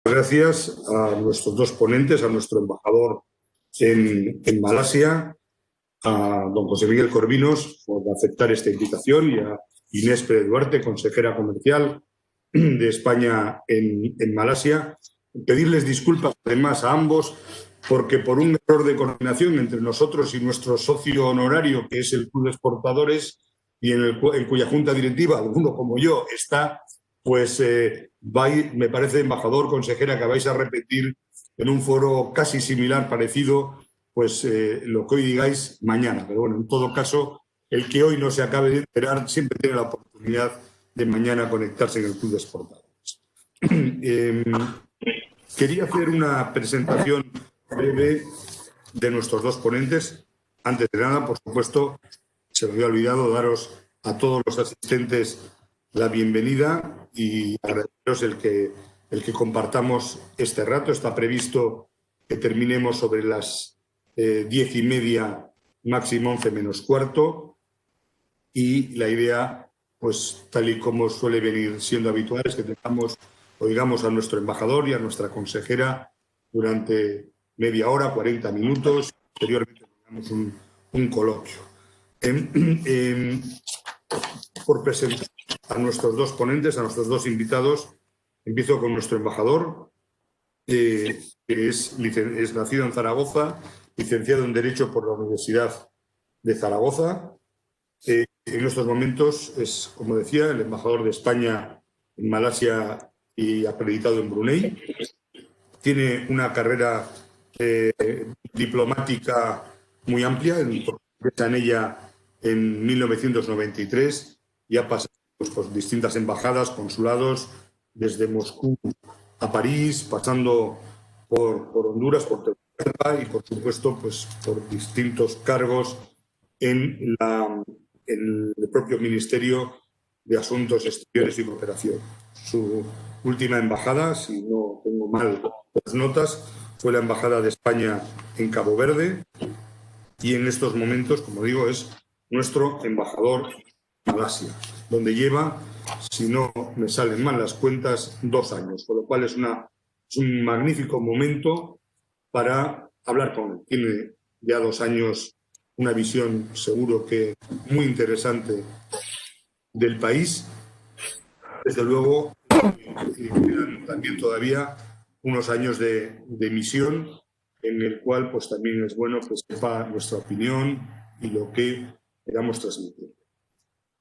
Gracias a nuestros dos ponentes, a nuestro embajador en Malasia, a don José Miguel Corvinos, por aceptar esta invitación, y a Inés Pérez Duarte, consejera comercial de España en Malasia. Pedirles disculpas además a ambos, porque por un error de coordinación entre nosotros y nuestro socio honorario, que es el Club de Exportadores, y en cuya junta directiva alguno como yo está, pues me parece, embajador, consejera, que vais a repetir en un foro casi similar, parecido, pues lo que hoy digáis mañana. Pero bueno, en todo caso, el que hoy no se acabe de enterar siempre tiene la oportunidad de mañana conectarse en el Club de Exportadores. Quería hacer una presentación breve de nuestros dos ponentes. Antes de nada, por supuesto, se me había olvidado daros a todos los asistentes la bienvenida y agradeceros el que compartamos este rato. Está previsto que terminemos sobre las 10:30, máximo 11 menos cuarto, y la idea, pues tal y como suele venir siendo habitual, es que oigamos a nuestro embajador y a nuestra consejera durante media hora, 40 minutos. Posteriormente tengamos un coloquio. Por presentar a nuestros dos ponentes, a nuestros dos invitados, empiezo con nuestro embajador, que es nacido en Zaragoza, licenciado en Derecho por la Universidad de Zaragoza. En estos momentos es, como decía, el embajador de España en Malasia y acreditado en Brunei. Tiene una carrera diplomática muy amplia, empieza en ella en 1993 y ha pasado pues, por distintas embajadas, consulados, desde Moscú a París, pasando por Honduras, por Tegucigalpa y, por supuesto, pues, por distintos cargos en el propio Ministerio de Asuntos Exteriores y Cooperación. Su última embajada, si no tengo mal las notas, fue la Embajada de España en Cabo Verde, y en estos momentos, como digo, es nuestro embajador en Malasia, donde lleva, si no me salen mal las cuentas, 2 años, con lo cual es un magnífico momento para hablar con él. Tiene ya 2 años una visión, seguro que muy interesante, del país. Desde luego, quedan también todavía unos años de misión, en el cual pues también es bueno que sepa nuestra opinión y lo que queramos transmitir.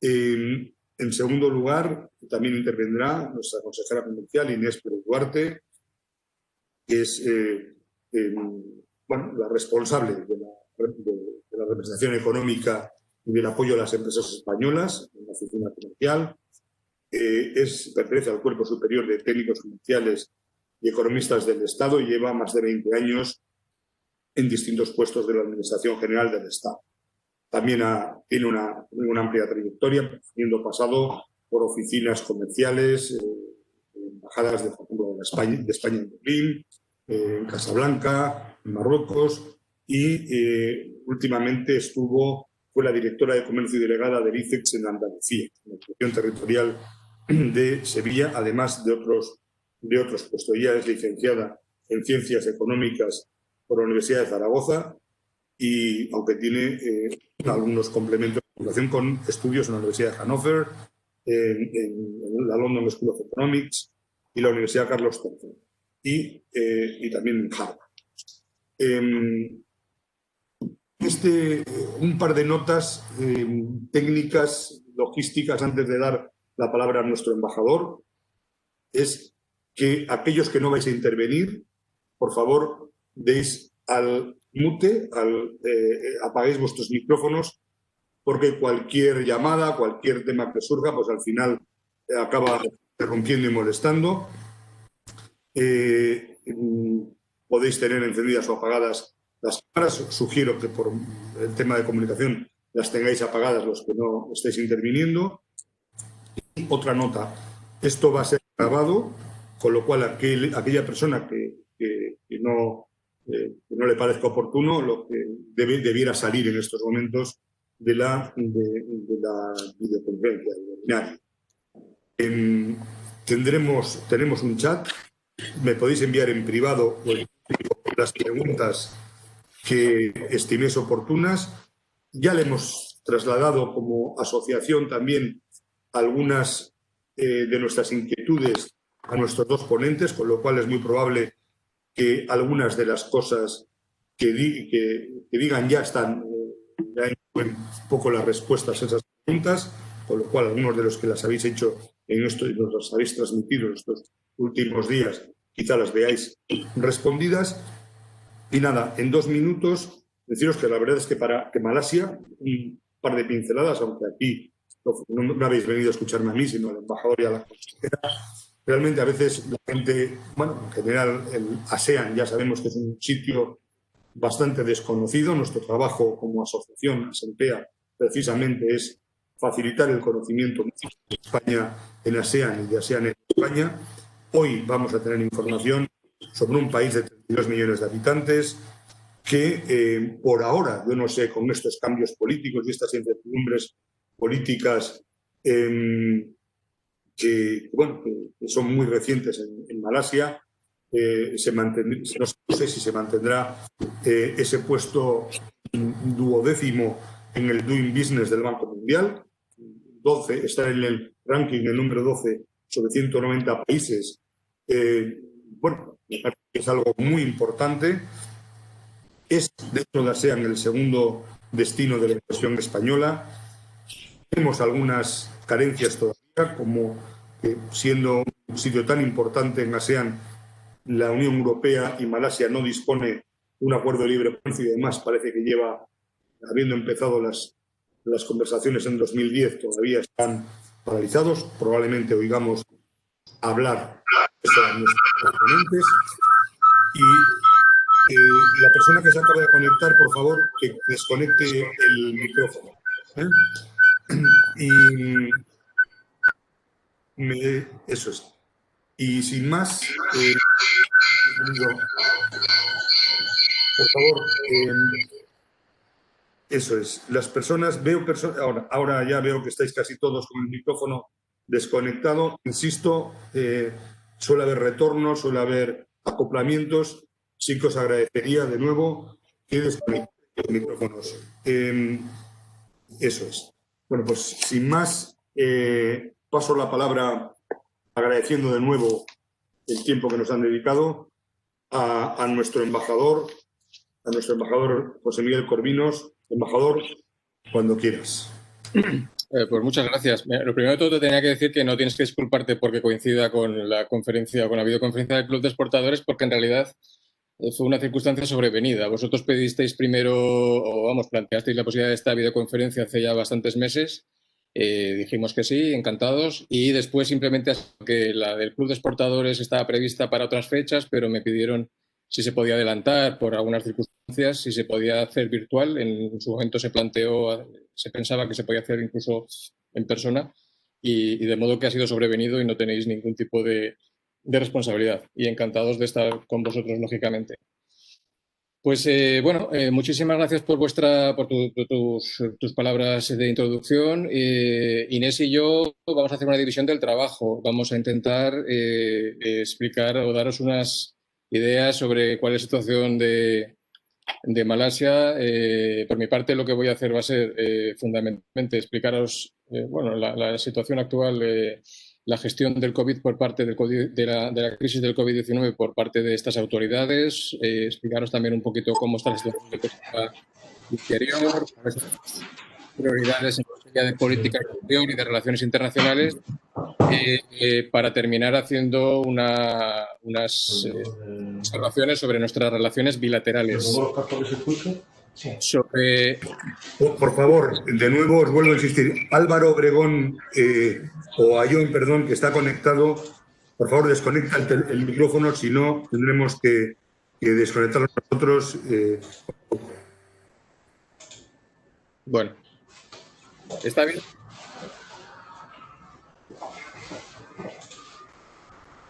En segundo lugar, también intervendrá nuestra consejera comercial, Inés Pérez Duarte, que es la responsable de la representación económica y del apoyo a las empresas españolas en la oficina comercial. Pertenece al Cuerpo Superior de Técnicos Comerciales y Economistas del Estado y lleva más de 20 años en distintos puestos de la Administración General del Estado. También tiene una amplia trayectoria, habiendo pasado por oficinas comerciales, embajadas de España en Berlín, en Casablanca, en Marruecos, y últimamente fue la directora de Comercio y delegada del ICEX en Andalucía, en la Dirección Territorial de Sevilla, además de otros puestos. Ella es licenciada en Ciencias Económicas por la Universidad de Zaragoza, y aunque tiene algunos complementos de relación con estudios en la Universidad de Hannover, en la London School of Economics y la Universidad Carlos III, y también en Harvard. Un par de notas técnicas, logísticas, antes de dar la palabra a nuestro embajador, es que aquellos que no vais a intervenir, por favor, deis al mute, apaguéis vuestros micrófonos, porque cualquier llamada, cualquier tema que surja, pues al final acaba interrumpiendo y molestando. Podéis tener encendidas o apagadas las cámaras. Sugiero que por el tema de comunicación las tengáis apagadas los que no estéis interviniendo. Y otra nota, esto va a ser grabado, con lo cual aquella persona que no le parezca oportuno, lo que debiera salir en estos momentos de la videoconferencia, del webinar. Tenemos un chat Me podéis enviar en privado o en público las preguntas que estiméis oportunas. Ya le hemos trasladado como asociación también algunas de nuestras inquietudes a nuestros dos ponentes, con lo cual es muy probable que algunas de las cosas que digan ya están, ya incluyen un poco las respuestas a esas preguntas, con lo cual algunos de los que las habéis hecho en esto y nos las habéis transmitido en estos últimos días, quizá las veáis respondidas. Y nada, en 2 minutos, deciros que la verdad es que para que Malasia, un par de pinceladas, aunque aquí no habéis venido a escucharme a mí, sino al embajador y a la consejera, realmente a veces la gente, bueno, en general el ASEAN ya sabemos que es un sitio bastante desconocido. Nuestro trabajo como asociación ASEMPEA precisamente es facilitar el conocimiento de España en ASEAN y de ASEAN en España. Hoy vamos a tener información sobre un país de 32 millones de habitantes que por ahora, yo no sé, con estos cambios políticos y estas incertidumbres políticas bueno, que son muy recientes en Malasia, no sé si se mantendrá ese puesto duodécimo en el Doing Business del Banco Mundial. 12, está en el ranking, el número 12 sobre 190 países. Bueno, me parece que es algo muy importante. Es, dentro de ASEAN, el segundo destino de la inversión española. Tenemos algunas carencias todavía, como que siendo un sitio tan importante en ASEAN, la Unión Europea y Malasia no dispone de un acuerdo de libre comercio y además parece que lleva, habiendo empezado las conversaciones en 2010, todavía están paralizados. Probablemente oigamos hablar de nuestros ponentes. Y la persona que se acaba de conectar, por favor, que desconecte el micrófono. Eso es. Y sin más, por favor, eso es. Las personas, ahora ya veo que estáis casi todos con el micrófono desconectado. Insisto, suele haber retornos, suele haber acoplamientos. Sí que os agradecería de nuevo que desconectéis los micrófonos. Eso es. Bueno, pues sin más, paso la palabra agradeciendo de nuevo el tiempo que nos han dedicado a nuestro embajador José Miguel Corvinos. Embajador, cuando quieras. Pues muchas gracias. Lo primero de todo te tenía que decir que no tienes que disculparte porque coincida con la conferencia, con la videoconferencia del Club de Exportadores, porque en realidad fue una circunstancia sobrevenida. Vosotros pedisteis primero, planteasteis la posibilidad de esta videoconferencia hace ya bastantes meses. Dijimos que sí, encantados. Y después simplemente que la del Club de Exportadores estaba prevista para otras fechas, pero me pidieron si se podía adelantar por algunas circunstancias, si se podía hacer virtual. En su momento se pensaba que se podía hacer incluso en persona y de modo que ha sido sobrevenido y no tenéis ningún tipo de responsabilidad. Y encantados de estar con vosotros, lógicamente. Pues muchísimas gracias por tus palabras de introducción. Inés y yo vamos a hacer una división del trabajo. Vamos a intentar explicar o daros unas ideas sobre cuál es la situación de Malasia. Por mi parte, lo que voy a hacer va a ser fundamentalmente explicaros la situación actual, la gestión del COVID por parte de la crisis del COVID-19 por parte de estas autoridades, explicaros también un poquito cómo está la situación de política interior, prioridades en materia de política exterior y de relaciones internacionales, para terminar haciendo unas observaciones sobre nuestras relaciones bilaterales. Por favor, de nuevo os vuelvo a insistir. Álvaro Obregón o Ayón, perdón, que está conectado, por favor desconecta el micrófono, si no tendremos que desconectarlo nosotros. Bueno, ¿está bien?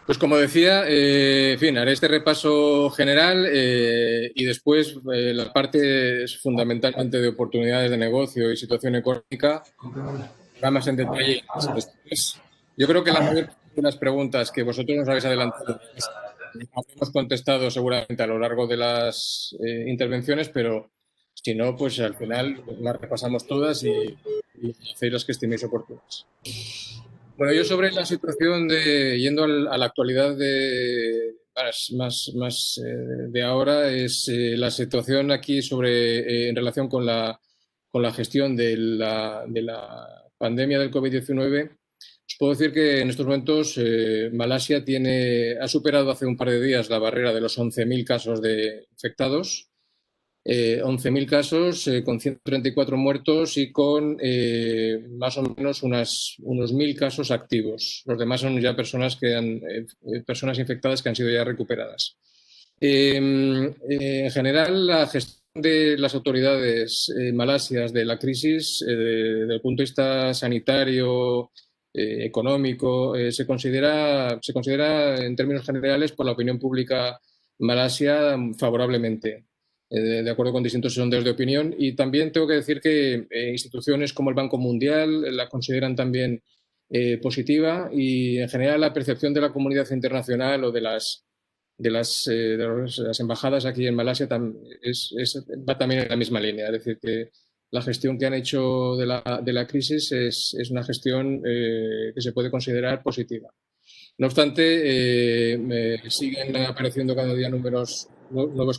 Pues como decía, haré este repaso general y después la parte es fundamentalmente de oportunidades de negocio y situación económica, va más en detalle. Yo creo que la mayor parte de las preguntas que vosotros nos habéis adelantado Hemos contestado seguramente a lo largo de las intervenciones, pero si no, pues al final las repasamos todas y hacéis las que estiméis oportunas. Bueno, yo sobre la situación yendo a la actualidad de ahora, es la situación aquí en relación con la gestión de la pandemia del COVID-19. Os puedo decir que en estos momentos Malasia ha superado hace un par de días la barrera de los 11.000 casos de infectados. 11.000 casos con 134 muertos y con más o menos unos 1.000 casos activos. Los demás son ya personas infectadas que han sido ya recuperadas. En general, la gestión de las autoridades malasias de la crisis, desde el punto de vista sanitario, económico, se considera en términos generales por la opinión pública malasia favorablemente, de acuerdo con distintos sondeos de opinión. Y también tengo que decir que instituciones como el Banco Mundial la consideran también positiva, y en general la percepción de la comunidad internacional o de las embajadas aquí en Malasia va también en la misma línea. Es decir, que la gestión que han hecho de la crisis es una gestión que se puede considerar positiva. No obstante, siguen apareciendo cada día nuevos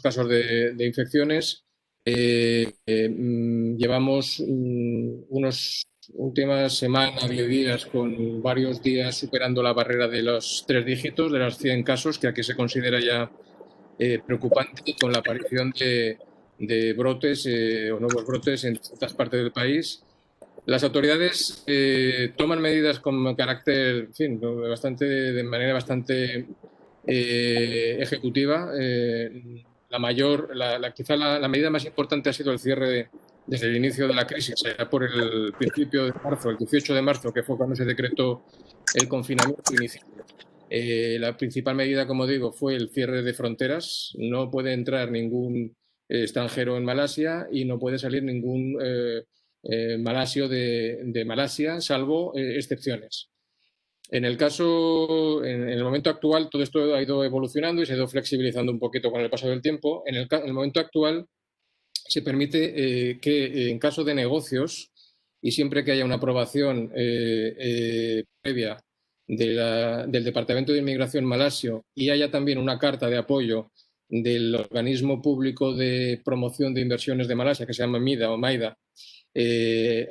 casos de infecciones. Llevamos unas últimas semanas, 10 días, con varios días superando la barrera de los 3 dígitos, de los 100 casos, que aquí se considera ya preocupante, con la aparición de brotes o nuevos brotes en distintas partes del país. Las autoridades toman medidas con carácter, en fin, de manera bastante ejecutiva. Quizá la medida más importante ha sido el cierre desde el inicio de la crisis, por el principio de marzo, el 18 de marzo, que fue cuando se decretó el confinamiento inicial. La principal medida, como digo, fue el cierre de fronteras. No puede entrar ningún extranjero en Malasia y no puede salir ningún malasio de Malasia, salvo excepciones. En el momento actual, todo esto ha ido evolucionando y se ha ido flexibilizando un poquito con el paso del tiempo. En el momento actual se permite que en caso de negocios, y siempre que haya una aprobación previa del Departamento de Inmigración malasio y haya también una carta de apoyo del organismo público de promoción de inversiones de Malasia, que se llama MIDA o MAIDA,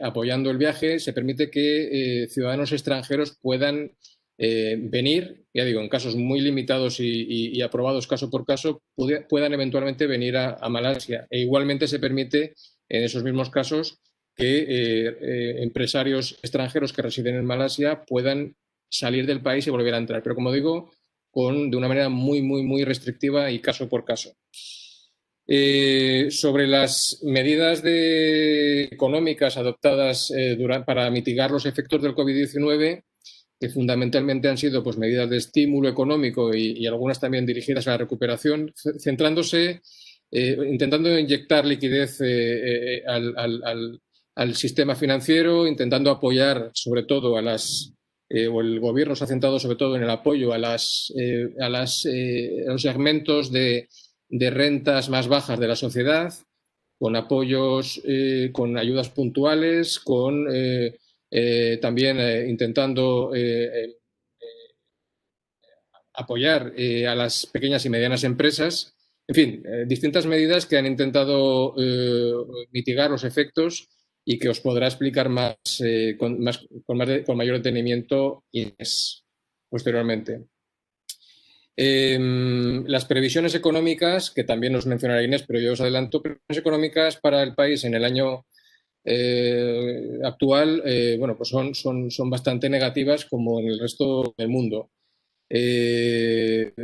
apoyando el viaje, se permite que ciudadanos extranjeros puedan venir, ya digo, en casos muy limitados y aprobados caso por caso, puedan eventualmente venir a Malasia. E igualmente se permite, en esos mismos casos, que empresarios extranjeros que residen en Malasia puedan salir del país y volver a entrar. Pero, como digo, de una manera muy, muy, muy restrictiva y caso por caso. Sobre las medidas económicas adoptadas para mitigar los efectos del COVID-19, que fundamentalmente han sido pues, medidas de estímulo económico y algunas también dirigidas a la recuperación, centrándose, intentando inyectar liquidez al sistema financiero, intentando apoyar sobre todo o el gobierno se ha centrado sobre todo en el apoyo a los segmentos de rentas más bajas de la sociedad, con apoyos, con ayudas puntuales, también intentando apoyar a las pequeñas y medianas empresas. En fin, distintas medidas que han intentado mitigar los efectos y que os podrá explicar con mayor detenimiento Inés posteriormente. Las previsiones económicas, que también nos mencionará Inés, pero yo os adelanto, previsiones económicas para el país en el año actual, bueno, pues son bastante negativas, como en el resto del mundo. El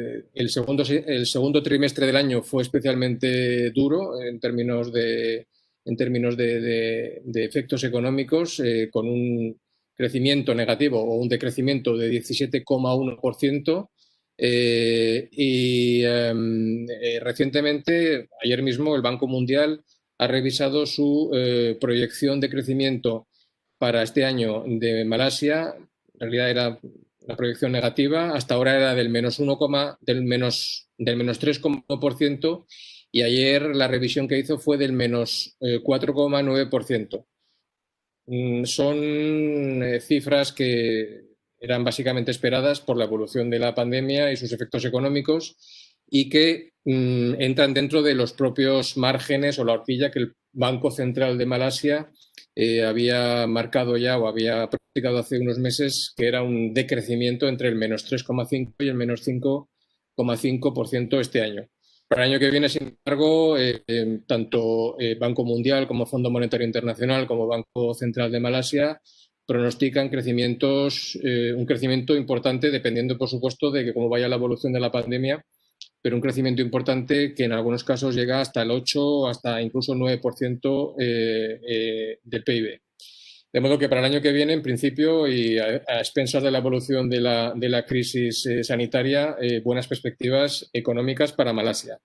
segundo trimestre del año fue especialmente duro en términos de efectos económicos, con un crecimiento negativo o un decrecimiento de 17,1%. Recientemente, ayer mismo, el Banco Mundial ha revisado su proyección de crecimiento para este año de Malasia. En realidad la proyección negativa. Hasta ahora era del menos 3,1%, y ayer la revisión que hizo fue del menos 4,9%. Son cifras que eran básicamente esperadas por la evolución de la pandemia y sus efectos económicos, y que entran dentro de los propios márgenes o la horquilla que el Banco Central de Malasia había marcado ya, o había practicado hace unos meses, que era un decrecimiento entre el menos 3,5 y el menos 5,5% este año. Para el año que viene, sin embargo, tanto Banco Mundial como Fondo Monetario Internacional como Banco Central de Malasia pronostican un crecimiento importante, dependiendo, por supuesto, de cómo vaya la evolución de la pandemia, pero un crecimiento importante que en algunos casos llega hasta el 8, hasta incluso el 9% del PIB. De modo que para el año que viene, en principio, y a expensas de la evolución de la crisis sanitaria, buenas perspectivas económicas para Malasia.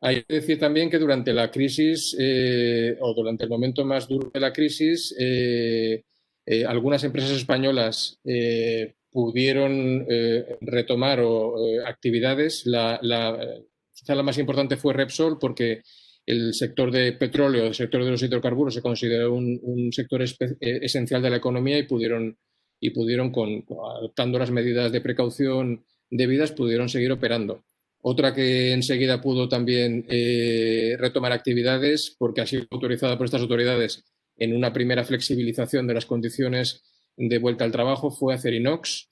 Hay que decir también que durante la crisis, o durante el momento más duro de la crisis, algunas empresas españolas pudieron retomar actividades. Quizá la más importante fue Repsol, porque el sector de petróleo, el sector de los hidrocarburos, se consideró un sector esencial de la economía, y pudieron, adoptando las medidas de precaución debidas, pudieron seguir operando. Otra que enseguida pudo también retomar actividades, porque ha sido autorizada por estas autoridades en una primera flexibilización de las condiciones de vuelta al trabajo, fue Acerinox,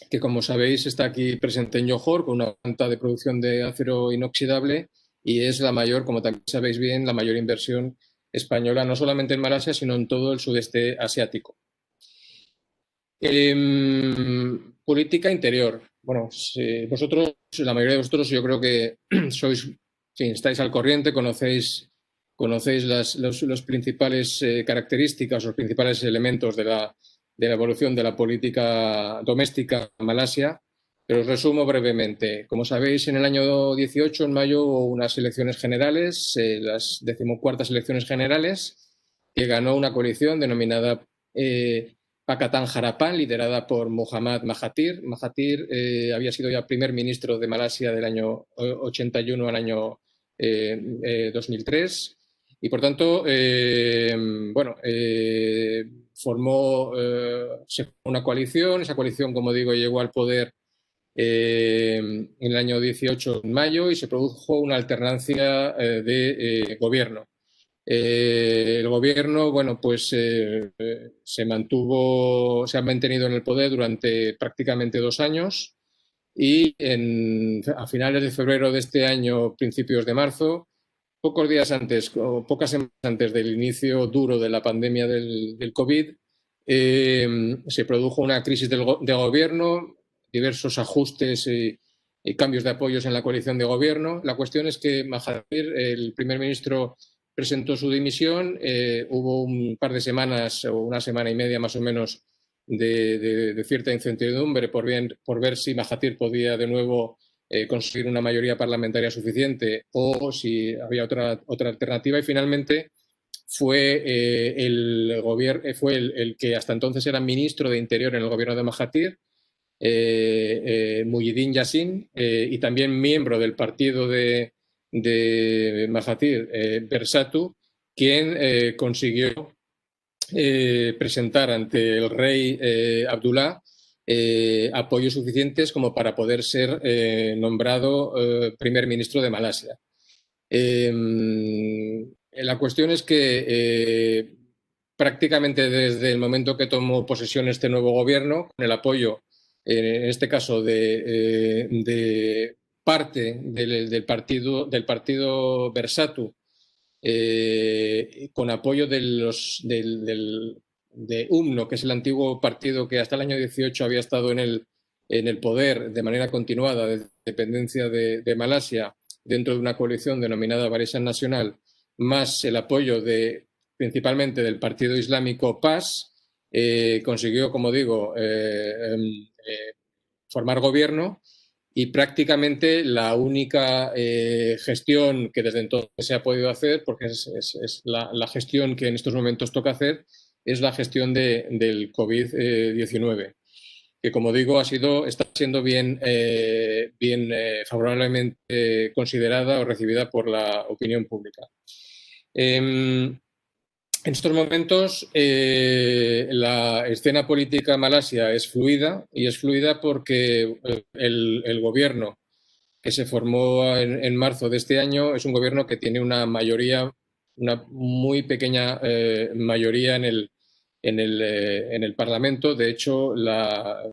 que, como sabéis, está aquí presente en Johor, con una planta de producción de acero inoxidable, y es la mayor, como también sabéis bien, la mayor inversión española, no solamente en Malasia, sino en todo el sudeste asiático. Política interior. Bueno, vosotros, la mayoría de vosotros, yo creo que estáis al corriente, conocéis los principales características, los principales elementos de la evolución de la política doméstica en Malasia, pero os resumo brevemente. Como sabéis, en el año 18, en mayo, hubo unas elecciones generales, las 14ª elecciones generales, que ganó una coalición denominada Pakatan Harapan, liderada por Muhammad Mahathir. Mahathir había sido ya primer ministro de Malasia del año 81 al año 2003, y por tanto, formó una coalición. Esa coalición, como digo, llegó al poder en el año 18, en mayo, y se produjo una alternancia de gobierno. El gobierno, se ha mantenido en el poder durante prácticamente 2 años, y a finales de febrero de este año, principios de marzo, pocos días antes o pocas semanas antes del inicio duro de la pandemia del COVID, se produjo una crisis de gobierno, diversos ajustes y cambios de apoyos en la coalición de gobierno. La cuestión es que Mahathir, el primer ministro, presentó su dimisión. Hubo un par de semanas, o una semana y media más o menos, de cierta incertidumbre por ver si Mahathir podía de nuevo conseguir una mayoría parlamentaria suficiente, o si había otra alternativa, y finalmente fue el que hasta entonces era ministro de Interior en el gobierno de Mahathir, Muhyiddin Yassin, y también miembro del partido de Mahathir, Bersatu, quien consiguió presentar ante el rey Abdullah apoyos suficientes como para poder ser nombrado primer ministro de Malasia. La cuestión es que prácticamente desde el momento que tomó posesión este nuevo gobierno, con el apoyo, en este caso, de parte del partido Bersatu, con apoyo de UMNO, que es el antiguo partido que hasta el año 18 había estado en el poder de manera continuada, de dependencia de Malasia, dentro de una coalición denominada Barisan Nasional, más el apoyo principalmente del partido islámico PAS, consiguió, como digo, formar gobierno. Y prácticamente la única gestión que desde entonces se ha podido hacer, porque es la gestión que en estos momentos toca hacer, es la gestión del COVID-19. que como digo, está siendo bien, favorablemente considerada o recibida por la opinión pública. En estos momentos la escena política malasia es fluida, y es fluida porque el gobierno que se formó en marzo de este año es un gobierno que tiene una mayoría, una muy pequeña mayoría en el Parlamento. De hecho, la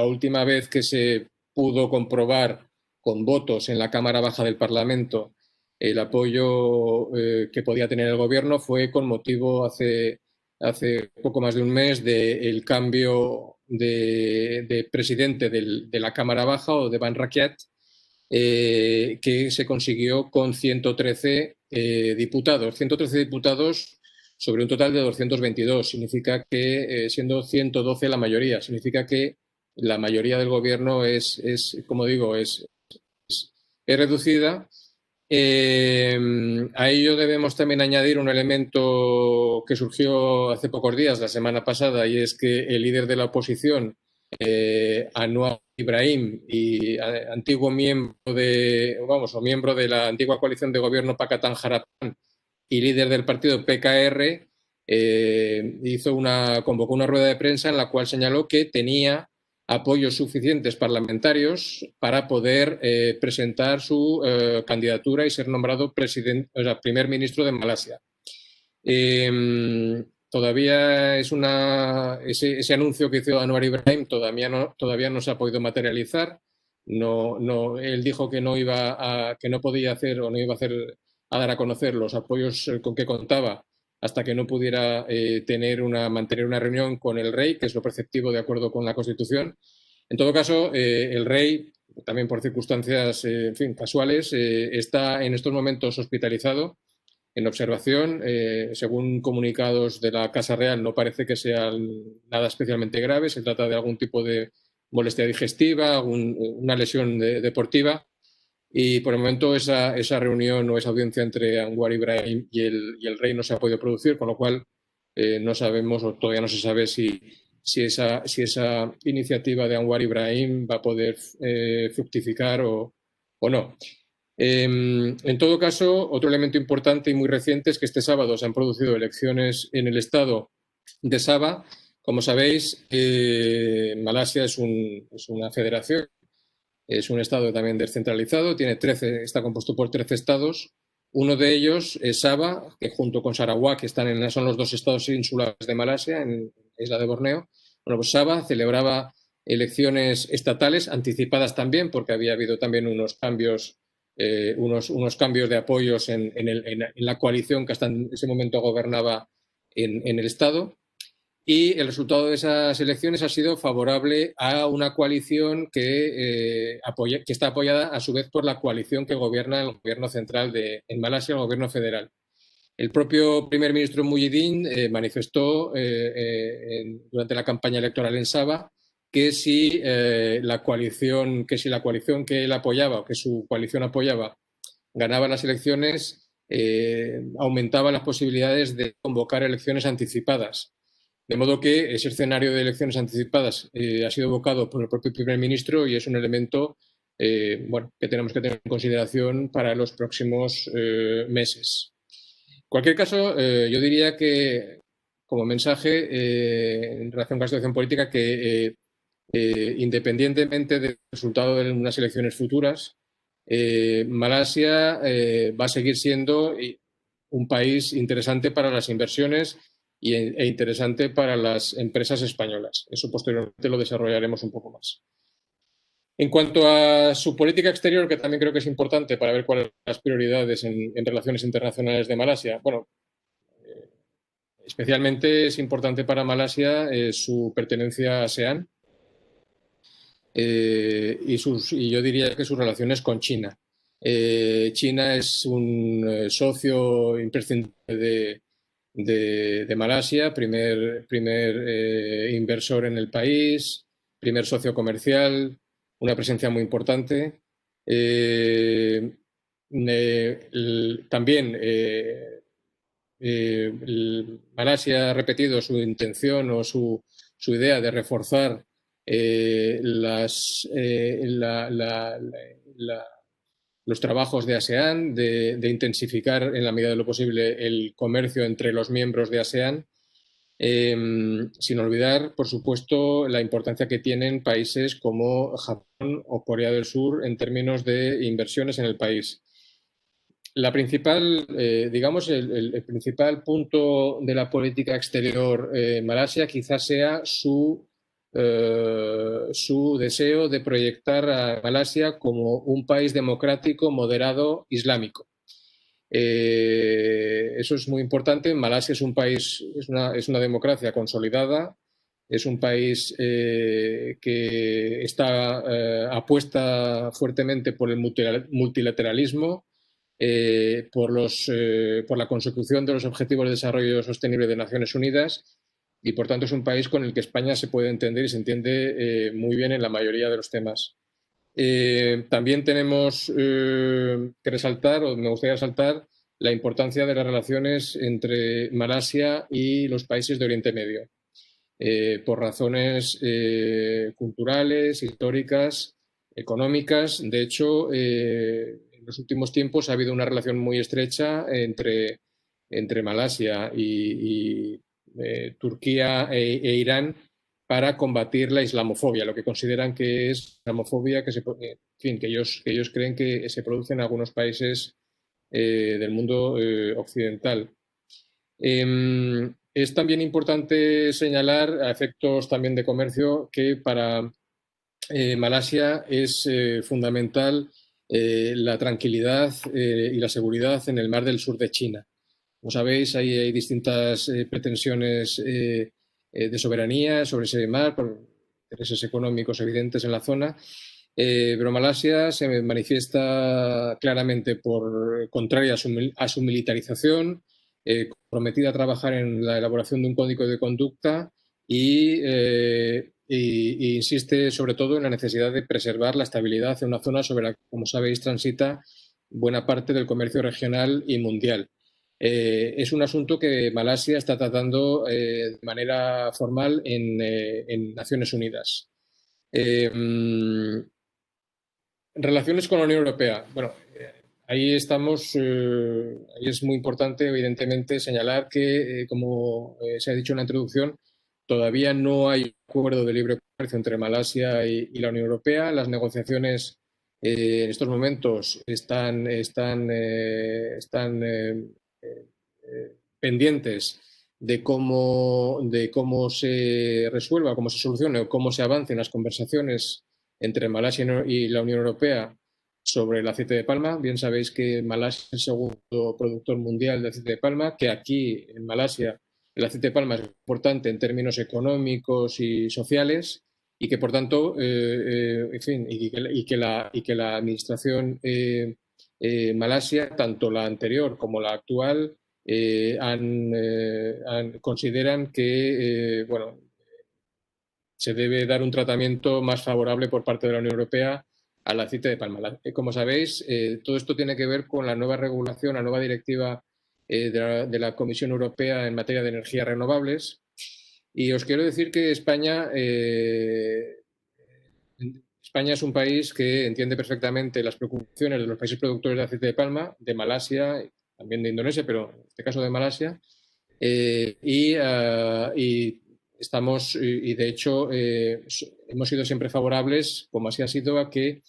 última vez que se pudo comprobar con votos en la Cámara Baja del Parlamento el apoyo que podía tener el gobierno fue con motivo hace poco más de un mes del cambio de presidente de la Cámara Baja, o de Ban Rakyat, que se consiguió con 113 diputados. 113 diputados sobre un total de 222. Significa que, siendo 112 la mayoría, significa que la mayoría del gobierno como digo, es reducida. A ello debemos también añadir un elemento que surgió hace pocos días, la semana pasada, y es que el líder de la oposición, Anwar Ibrahim, y antiguo miembro de la antigua coalición de gobierno Pakatan Harapan y líder del partido PKR, convocó una rueda de prensa en la cual señaló que tenía apoyos suficientes parlamentarios para poder presentar su candidatura y ser nombrado primer ministro de Malasia. Todavía ese anuncio que hizo Anwar Ibrahim todavía no se ha podido materializar. Él dijo que no podía hacer o no iba a dar a conocer los apoyos con que contaba hasta que no pudiera mantener una reunión con el rey, que es lo preceptivo de acuerdo con la Constitución. En todo caso, el rey, también por circunstancias en fin, casuales, está en estos momentos hospitalizado en observación. Según comunicados de la Casa Real, no parece que sea nada especialmente grave. Se trata de algún tipo de molestia digestiva, una lesión deportiva. Y por el momento esa reunión o esa audiencia entre Anwar Ibrahim y el rey no se ha podido producir, con lo cual no sabemos, o todavía no se sabe si esa iniciativa de Anwar Ibrahim va a poder fructificar o no. En todo caso, otro elemento importante y muy reciente es que este sábado se han producido elecciones en el estado de Sabah. Como sabéis, Malasia es una federación, es un estado también descentralizado, está compuesto por 13 estados. Uno de ellos es Sabah, que junto con Sarawak, son los dos estados insulares de Malasia, en la isla de Borneo. Bueno, pues Sabah celebraba elecciones estatales anticipadas también, porque había habido también unos cambios de apoyos en la coalición que hasta en ese momento gobernaba en el Estado. Y el resultado de esas elecciones ha sido favorable a una coalición que está apoyada a su vez por la coalición que gobierna el gobierno central en Malasia, el gobierno federal. El propio primer ministro Muhyiddin manifestó durante la campaña electoral en Sabah que si la coalición que él apoyaba o que su coalición apoyaba ganaba las elecciones, aumentaba las posibilidades de convocar elecciones anticipadas. De modo que ese escenario de elecciones anticipadas ha sido evocado por el propio primer ministro y es un elemento que tenemos que tener en consideración para los próximos meses. En cualquier caso, yo diría que, como mensaje, en relación con la situación política, que independientemente del resultado de unas elecciones futuras, Malasia va a seguir siendo un país interesante para las inversiones e interesante para las empresas españolas. Eso posteriormente lo desarrollaremos un poco más. En cuanto a su política exterior, que también creo que es importante para ver cuáles son las prioridades en relaciones internacionales de Malasia, bueno, especialmente es importante para Malasia su pertenencia a ASEAN y yo diría que sus relaciones con China. China es un socio imprescindible de Malasia, primer inversor en el país, primer socio comercial, una presencia muy importante. También Malasia ha repetido su intención o su idea de reforzar los trabajos de ASEAN, de intensificar en la medida de lo posible el comercio entre los miembros de ASEAN, sin olvidar, por supuesto, la importancia que tienen países como Japón o Corea del Sur en términos de inversiones en el país. La principal, digamos, el principal punto de la política exterior Malasia quizás sea su deseo de proyectar a Malasia como un país democrático, moderado, islámico. Eso es muy importante. Malasia es un país, es una democracia consolidada, es un país que apuesta fuertemente por el multilateralismo, por la consecución de los Objetivos de Desarrollo Sostenible de Naciones Unidas, y por tanto es un país con el que España se puede entender y se entiende muy bien en la mayoría de los temas. También tenemos que resaltar, o me gustaría resaltar, la importancia de las relaciones entre Malasia y los países de Oriente Medio, por razones culturales, históricas, económicas. De hecho, en los últimos tiempos ha habido una relación muy estrecha entre Malasia y Turquía e Irán para combatir la islamofobia, lo que consideran que es islamofobia en fin, que ellos creen que se produce en algunos países del mundo occidental. Es también importante señalar, a efectos también de comercio, que para Malasia es fundamental la tranquilidad y la seguridad en el mar del sur de China. Como sabéis, hay distintas pretensiones de soberanía sobre ese mar, por intereses económicos evidentes en la zona, pero Malasia se manifiesta claramente contraria a su militarización, comprometida a trabajar en la elaboración de un código de conducta y insiste sobre todo en la necesidad de preservar la estabilidad en una zona sobre la que, como sabéis, transita buena parte del comercio regional y mundial. Es un asunto que Malasia está tratando de manera formal en Naciones Unidas. Relaciones con la Unión Europea. Bueno, ahí estamos. Ahí es muy importante, evidentemente, señalar que, como se ha dicho en la introducción, todavía no hay acuerdo de libre comercio entre Malasia y la Unión Europea. Las negociaciones en estos momentos están pendientes de cómo se resuelva, cómo se solucione o cómo se avance en las conversaciones entre Malasia y la Unión Europea sobre el aceite de palma. Bien sabéis que Malasia es el segundo productor mundial de aceite de palma, que aquí en Malasia el aceite de palma es importante en términos económicos y sociales, y que por tanto, en fin, y que la administración Malasia, tanto la anterior como la actual, consideran que bueno, se debe dar un tratamiento más favorable por parte de la Unión Europea al aceite de palma. Como sabéis, todo esto tiene que ver con la nueva regulación, la nueva directiva de la Comisión Europea en materia de energías renovables. Y os quiero decir que España es un país que entiende perfectamente las preocupaciones de los países productores de aceite de palma, de Malasia, también de Indonesia, pero en este caso de Malasia, y estamos, y de hecho, hemos sido siempre favorables, como así ha sido, a que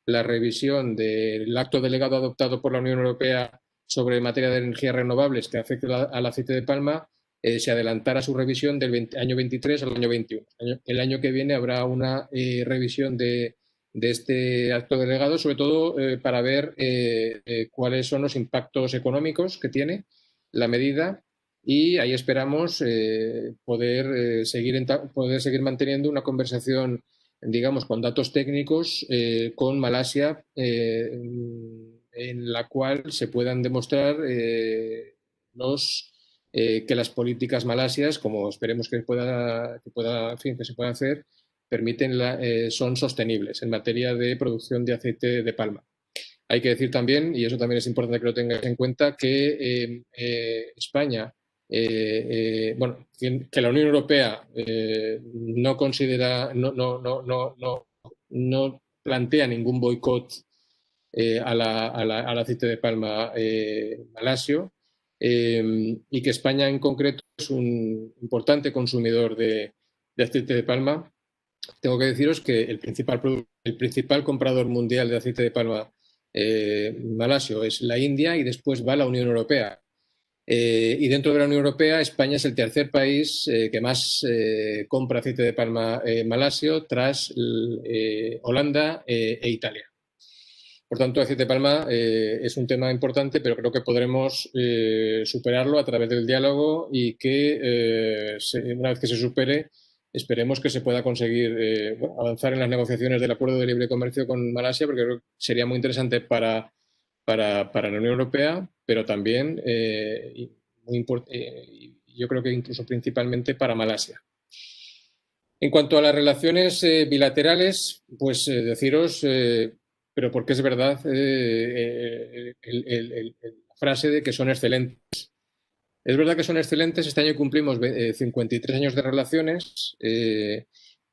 la revisión del acto delegado adoptado por la Unión Europea sobre materia de energías renovables que afecta al aceite de palma se adelantara su revisión del año 23 al año 21. El año que viene habrá una revisión de este acto delegado, sobre todo para ver cuáles son los impactos económicos que tiene la medida, y ahí esperamos poder seguir manteniendo una conversación, digamos, con datos técnicos con Malasia, en la cual se puedan demostrar que las políticas malasias, como esperemos que en fin, que se pueda hacer, son sostenibles en materia de producción de aceite de palma. Hay que decir también, y eso también es importante que lo tengáis en cuenta, que España bueno, que la Unión Europea no considera, no plantea ningún boicot al aceite de palma malasio, y que España en concreto es un importante consumidor de aceite de palma. Tengo que deciros que el principal comprador mundial de aceite de palma malasio es la India y después va la Unión Europea. Y dentro de la Unión Europea, España es el tercer país que más compra aceite de palma malasio tras Holanda e Italia. Por tanto, aceite de palma es un tema importante, pero creo que podremos superarlo a través del diálogo y que una vez que se supere, esperemos que se pueda conseguir avanzar en las negociaciones del acuerdo de libre comercio con Malasia, porque creo que sería muy interesante para la Unión Europea, pero también yo creo que incluso principalmente para Malasia. En cuanto a las relaciones bilaterales, pues deciros, pero porque es verdad la frase de que son excelentes. Es verdad que son excelentes, este año cumplimos 53 años de relaciones,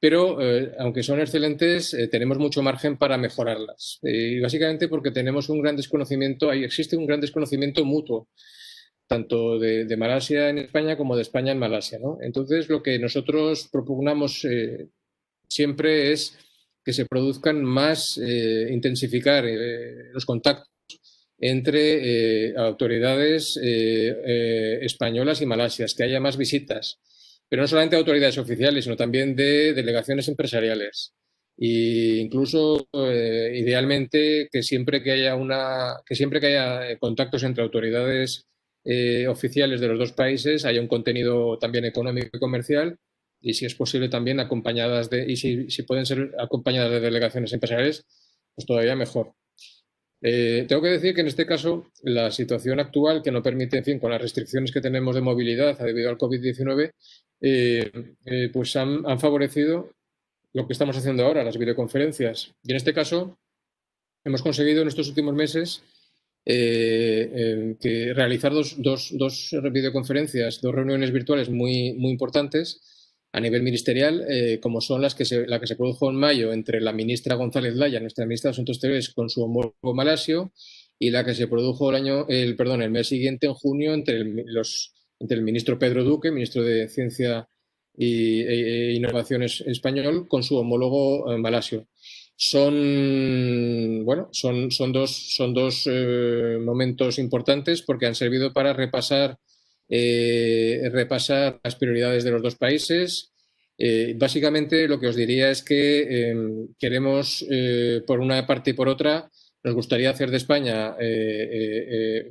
pero aunque son excelentes, tenemos mucho margen para mejorarlas. Y básicamente porque tenemos un gran desconocimiento, ahí existe un gran desconocimiento mutuo, tanto de Malasia en España como de España en Malasia, ¿no? Entonces, lo que nosotros propugnamos siempre es que se produzcan más, intensificar los contactos entre autoridades españolas y malasias, que haya más visitas, pero no solamente autoridades oficiales, sino también de delegaciones empresariales. E incluso, idealmente, que siempre que haya contactos entre autoridades oficiales de los dos países, haya un contenido también económico y comercial, y si es posible también acompañadas y si pueden ser acompañadas de delegaciones empresariales, pues todavía mejor. Tengo que decir que en este caso la situación actual, que no permite, en fin, con las restricciones que tenemos de movilidad debido al COVID-19, pues han favorecido lo que estamos haciendo ahora, las videoconferencias. Y en este caso hemos conseguido en estos últimos meses que realizar dos videoconferencias, dos reuniones virtuales muy, muy importantes a nivel ministerial, como son la que se produjo en mayo entre la ministra González Laya, nuestra ministra de Asuntos Exteriores, con su homólogo malasio, y la que se produjo el mes siguiente, en junio, entre el ministro Pedro Duque, ministro de Ciencia e Innovación español, con su homólogo malasio. Son dos momentos importantes porque han servido para repasar las prioridades de los dos países. Básicamente, lo que os diría es que queremos, por una parte y por otra, nos gustaría hacer de España, que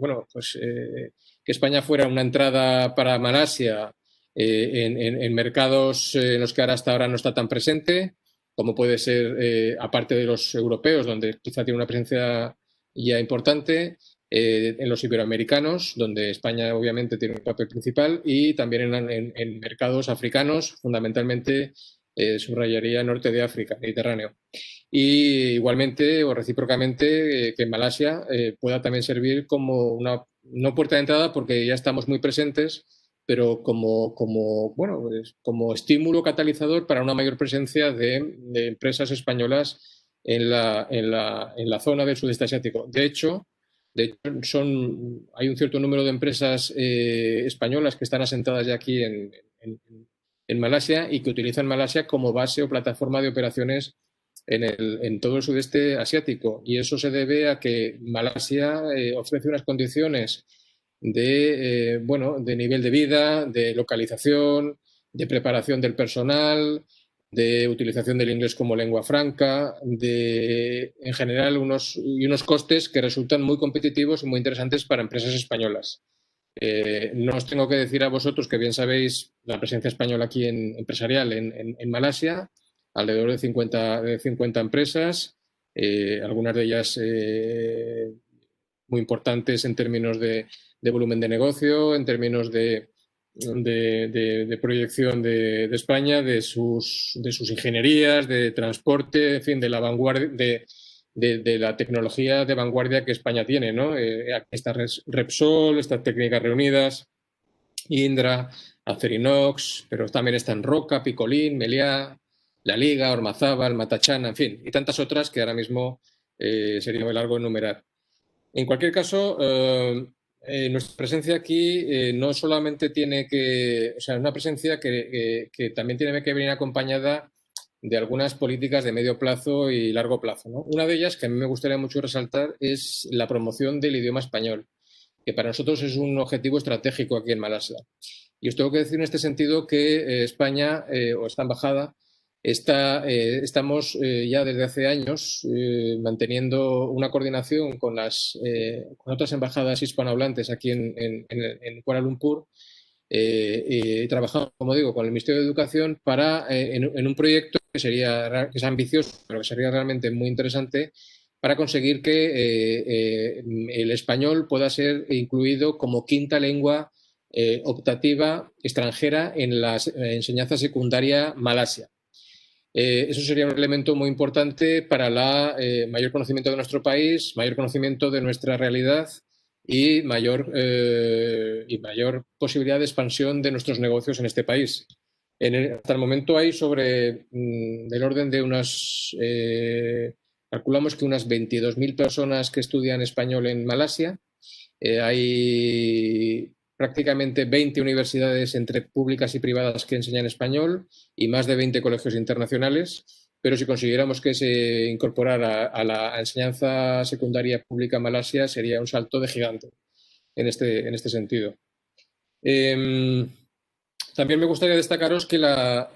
España fuera una entrada para Malasia en mercados en los que hasta ahora no está tan presente, como puede ser, aparte de los europeos, donde quizá tiene una presencia ya importante, en los iberoamericanos, donde España obviamente tiene un papel principal, y también en mercados africanos, fundamentalmente subrayaría norte de África, Mediterráneo. Y igualmente o recíprocamente que Malasia pueda también servir como una, no puerta de entrada porque ya estamos muy presentes, pero como estímulo catalizador para una mayor presencia de empresas españolas en la zona del sudeste asiático. De hecho, hay un cierto número de empresas españolas que están asentadas ya aquí en Malasia y que utilizan Malasia como base o plataforma de operaciones en todo el sudeste asiático. Y eso se debe a que Malasia ofrece unas condiciones de nivel de vida, de localización, de preparación del personal, de utilización del inglés como lengua franca, en general unos costes que resultan muy competitivos y muy interesantes para empresas españolas. No os tengo que decir a vosotros, que bien sabéis la presencia española aquí empresarial en Malasia, alrededor de 50 empresas, algunas de ellas muy importantes en términos de volumen de negocio, en términos de proyección de España, de sus ingenierías, de transporte, en fin, de la vanguardia, de la tecnología de vanguardia que España tiene, ¿no? Está Repsol, estas Técnicas Reunidas, Indra, Acerinox, pero también están Roca, Picolín, Meliá, La Liga, Ormazábal, Matachana, en fin, y tantas otras que ahora mismo sería muy largo enumerar. En cualquier caso, nuestra presencia aquí no solamente tiene que, o sea, es una presencia que también tiene que venir acompañada de algunas políticas de medio plazo y largo plazo, ¿no? Una de ellas, que a mí me gustaría mucho resaltar, es la promoción del idioma español, que para nosotros es un objetivo estratégico aquí en Malasia. Y os tengo que decir en este sentido que España, o esta embajada, estamos ya desde hace años manteniendo una coordinación con otras embajadas hispanohablantes aquí en Kuala Lumpur, trabajando, como digo, con el Ministerio de Educación en un proyecto que es ambicioso, pero que sería realmente muy interesante para conseguir que el español pueda ser incluido como quinta lengua optativa extranjera en la enseñanza secundaria malasia. Eso sería un elemento muy importante para el mayor conocimiento de nuestro país, mayor conocimiento de nuestra realidad y mayor posibilidad de expansión de nuestros negocios en este país. Hasta el momento hay del orden de calculamos que unas 22.000 personas que estudian español en Malasia. Hay prácticamente 20 universidades entre públicas y privadas que enseñan español y más de 20 colegios internacionales, pero si consiguiéramos que se incorporara a la enseñanza secundaria pública en Malasia sería un salto de gigante en este sentido. También me gustaría destacaros que la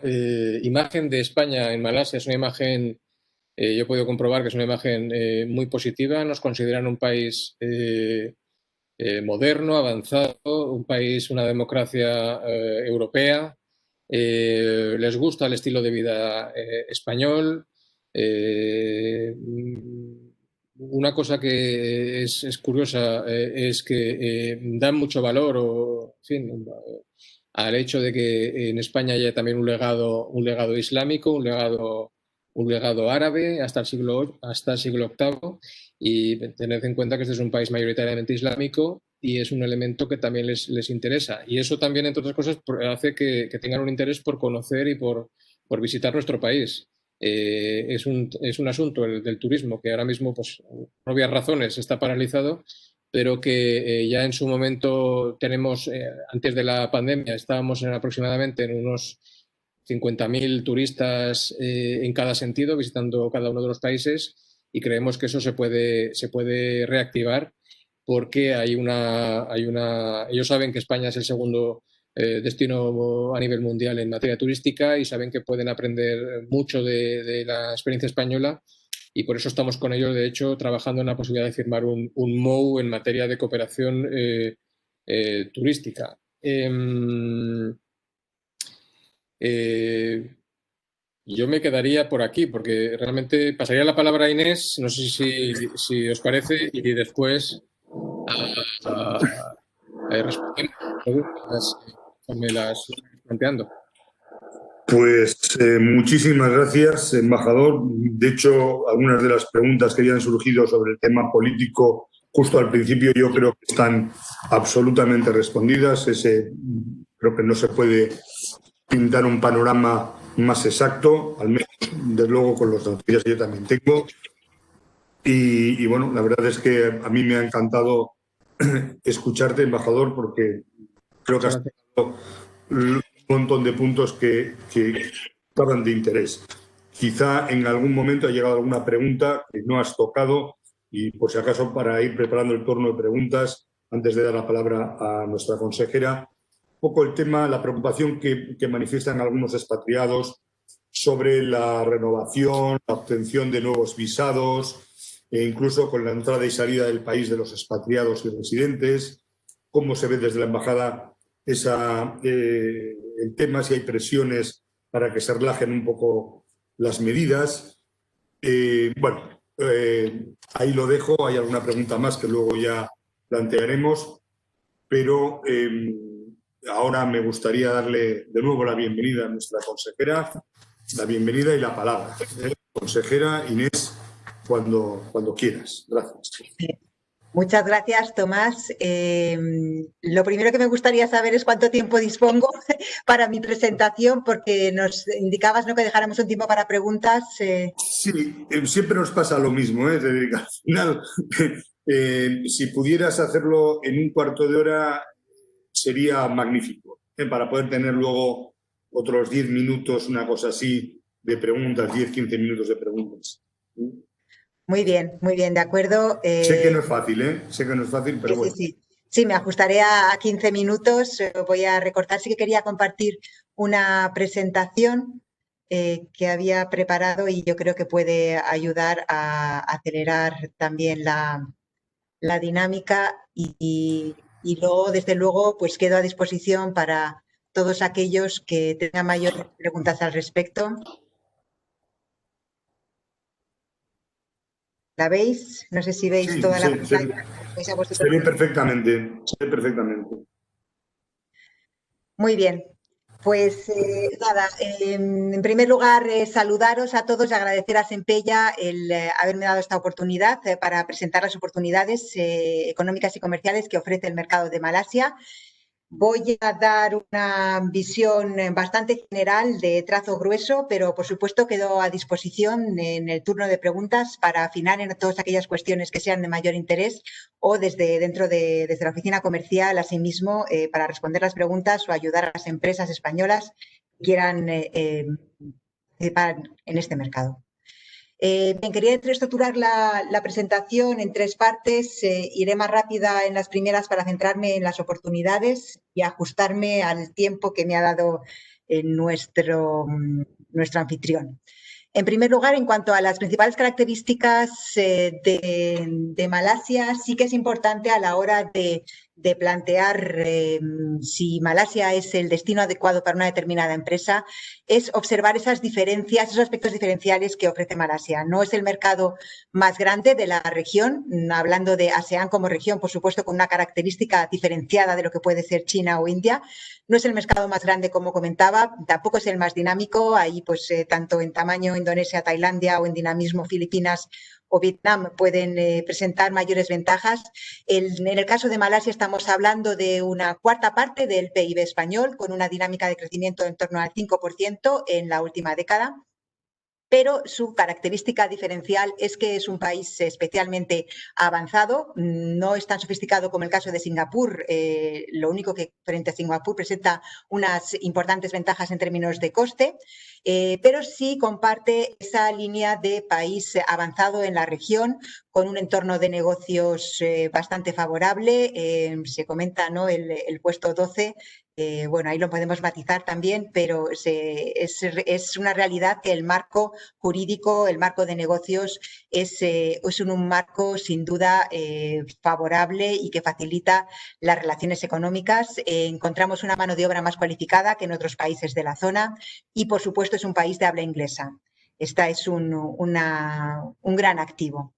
imagen de España en Malasia es una imagen, yo he podido comprobar que es una imagen muy positiva. Nos consideran un país moderno, avanzado, un país, una democracia europea. Les gusta el estilo de vida español. Una cosa que es curiosa es que dan mucho valor en fin, al hecho de que en España haya también un legado islámico, un legado árabe hasta el siglo VIII, y tened en cuenta que este es un país mayoritariamente islámico y es un elemento que también les interesa. Y eso también, entre otras cosas, hace que tengan un interés por conocer y por visitar nuestro país. Es un asunto del turismo que ahora mismo, pues, por obvias razones, está paralizado, pero que ya en su momento antes de la pandemia, estábamos aproximadamente en unos 50.000 turistas en cada sentido, visitando cada uno de los países, y creemos que eso se puede reactivar porque ellos saben que España es el segundo destino a nivel mundial en materia turística y saben que pueden aprender mucho de la experiencia española, y por eso estamos con ellos, de hecho, trabajando en la posibilidad de firmar un MOU en materia de cooperación turística. Yo me quedaría por aquí porque realmente pasaría la palabra a Inés, no sé si os parece, y después respondemos a preguntas que me las planteando. Pues muchísimas gracias, embajador. De hecho, algunas de las preguntas que habían surgido sobre el tema político justo al principio yo creo que están absolutamente respondidas. Creo que no se puede pintar un panorama más exacto, al menos, desde luego, con las noticias que yo también tengo. Y bueno, la verdad es que a mí me ha encantado escucharte, embajador, porque creo que has tocado un montón de puntos que estaban de interés. Quizá en algún momento ha llegado alguna pregunta que no has tocado, y por si acaso, para ir preparando el turno de preguntas, antes de dar la palabra a nuestra consejera, un poco el tema, la preocupación que manifiestan algunos expatriados sobre la renovación, la obtención de nuevos visados, e incluso con la entrada y salida del país de los expatriados y residentes. ¿Cómo se ve desde la embajada el tema? Si hay presiones para que se relajen un poco las medidas. Ahí lo dejo. Hay alguna pregunta más que luego ya plantearemos, pero ahora me gustaría darle de nuevo la bienvenida a nuestra consejera, la bienvenida y la palabra. Consejera Inés, cuando quieras. Gracias. Muchas gracias, Tomás. Lo primero que me gustaría saber es cuánto tiempo dispongo para mi presentación, porque nos indicabas, ¿no?, que dejáramos un tiempo para preguntas. Sí, siempre nos pasa lo mismo, ¿eh? Es decir, que al final, si pudieras hacerlo en un cuarto de hora, sería magnífico, ¿eh? Para poder tener luego otros 10 minutos, una cosa así, de preguntas, 10, 15 minutos de preguntas. Muy bien, de acuerdo. Sé que no es fácil, ¿eh? Sé que no es fácil, pero Sí, sí, bueno. sí. Sí, me ajustaré a 15 minutos. Voy a recortar. Sí que quería compartir una presentación que había preparado y yo creo que puede ayudar a acelerar también la dinámica y luego, desde luego, pues quedo a disposición para todos aquellos que tengan mayores preguntas al respecto. ¿La veis? No sé si veis Sí, toda la pantalla. ¿Veis a se vosotros? ve perfectamente, se ve perfectamente. Muy bien. Pues nada, en primer lugar, saludaros a todos y agradecer a Sempella el haberme dado esta oportunidad para presentar las oportunidades económicas y comerciales que ofrece el mercado de Malasia. Voy a dar una visión bastante general de trazo grueso, pero por supuesto quedo a disposición en el turno de preguntas para afinar en todas aquellas cuestiones que sean de mayor interés o desde la oficina comercial, asimismo, para responder las preguntas o ayudar a las empresas españolas que quieran participar en este mercado. Bien, quería estructurar la presentación en tres partes. Iré más rápida en las primeras para centrarme en las oportunidades y ajustarme al tiempo que me ha dado nuestro anfitrión. En primer lugar, en cuanto a las principales características de Malasia, sí que es importante a la hora de plantear si Malasia es el destino adecuado para una determinada empresa, es observar esas diferencias, esos aspectos diferenciales que ofrece Malasia. No es el mercado más grande de la región, hablando de ASEAN como región, por supuesto, con una característica diferenciada de lo que puede ser China o India. No es el mercado más grande, como comentaba, tampoco es el más dinámico. Ahí, pues, tanto en tamaño Indonesia, Tailandia o en dinamismo Filipinas o Vietnam pueden presentar mayores ventajas. En el caso de Malasia estamos hablando de una cuarta parte del PIB español, con una dinámica de crecimiento en torno al 5% en la última década. Pero su característica diferencial es que es un país especialmente avanzado, no es tan sofisticado como el caso de Singapur, lo único que frente a Singapur presenta unas importantes ventajas en términos de coste, pero sí comparte esa línea de país avanzado en la región, con un entorno de negocios bastante favorable. Se comenta, ¿no?, el puesto 12. Bueno, ahí lo podemos matizar también, pero es una realidad que el marco jurídico, el marco de negocios es un marco sin duda favorable y que facilita las relaciones económicas. Encontramos una mano de obra más cualificada que en otros países de la zona y, por supuesto, es un país de habla inglesa. Esta es un gran activo.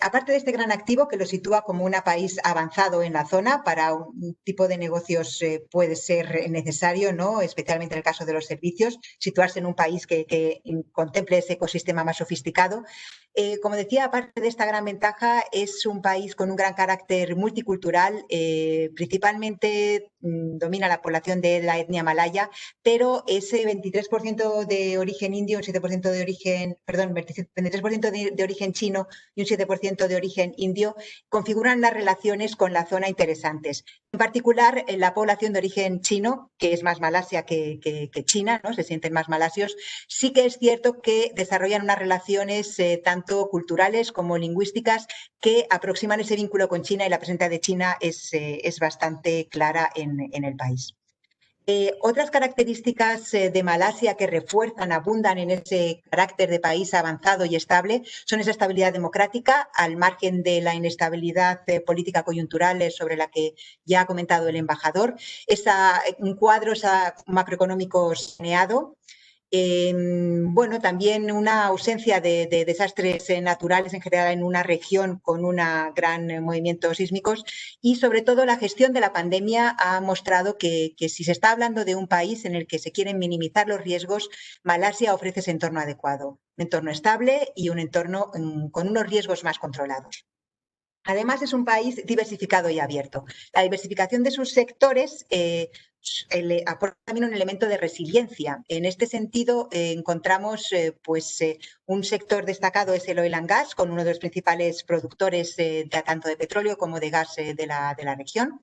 Aparte de este gran activo que lo sitúa como un país avanzado en la zona, para un tipo de negocios puede ser necesario, ¿no?, especialmente en el caso de los servicios, situarse en un país que contemple ese ecosistema más sofisticado. Como decía, aparte de esta gran ventaja, es un país con un gran carácter multicultural, principalmente domina la población de la etnia malaya, pero ese 23% de origen indio, un 7% de origen, perdón, 23% de origen chino y un 7% de origen indio, configuran las relaciones con la zona interesantes. En particular, la población de origen chino, que es más Malasia que China, ¿no?, se sienten más malasios, sí que es cierto que desarrollan unas relaciones tanto culturales como lingüísticas que aproximan ese vínculo con China, y la presencia de China es bastante clara en el país. Otras características de Malasia que refuerzan, abundan en ese carácter de país avanzado y estable, son esa estabilidad democrática, al margen de la inestabilidad política coyuntural sobre la que ya ha comentado el embajador, un cuadro macroeconómico saneado. Bueno, también una ausencia de desastres naturales en general en una región con un gran movimiento sísmicos, y sobre todo la gestión de la pandemia ha mostrado que si se está hablando de un país en el que se quieren minimizar los riesgos, Malasia ofrece ese entorno adecuado, un entorno estable y un entorno con unos riesgos más controlados. Además, es un país diversificado y abierto. La diversificación de sus sectores aporta también un elemento de resiliencia. En este sentido, encontramos un sector destacado es el oil and gas, con uno de los principales productores tanto de petróleo como de gas de la región.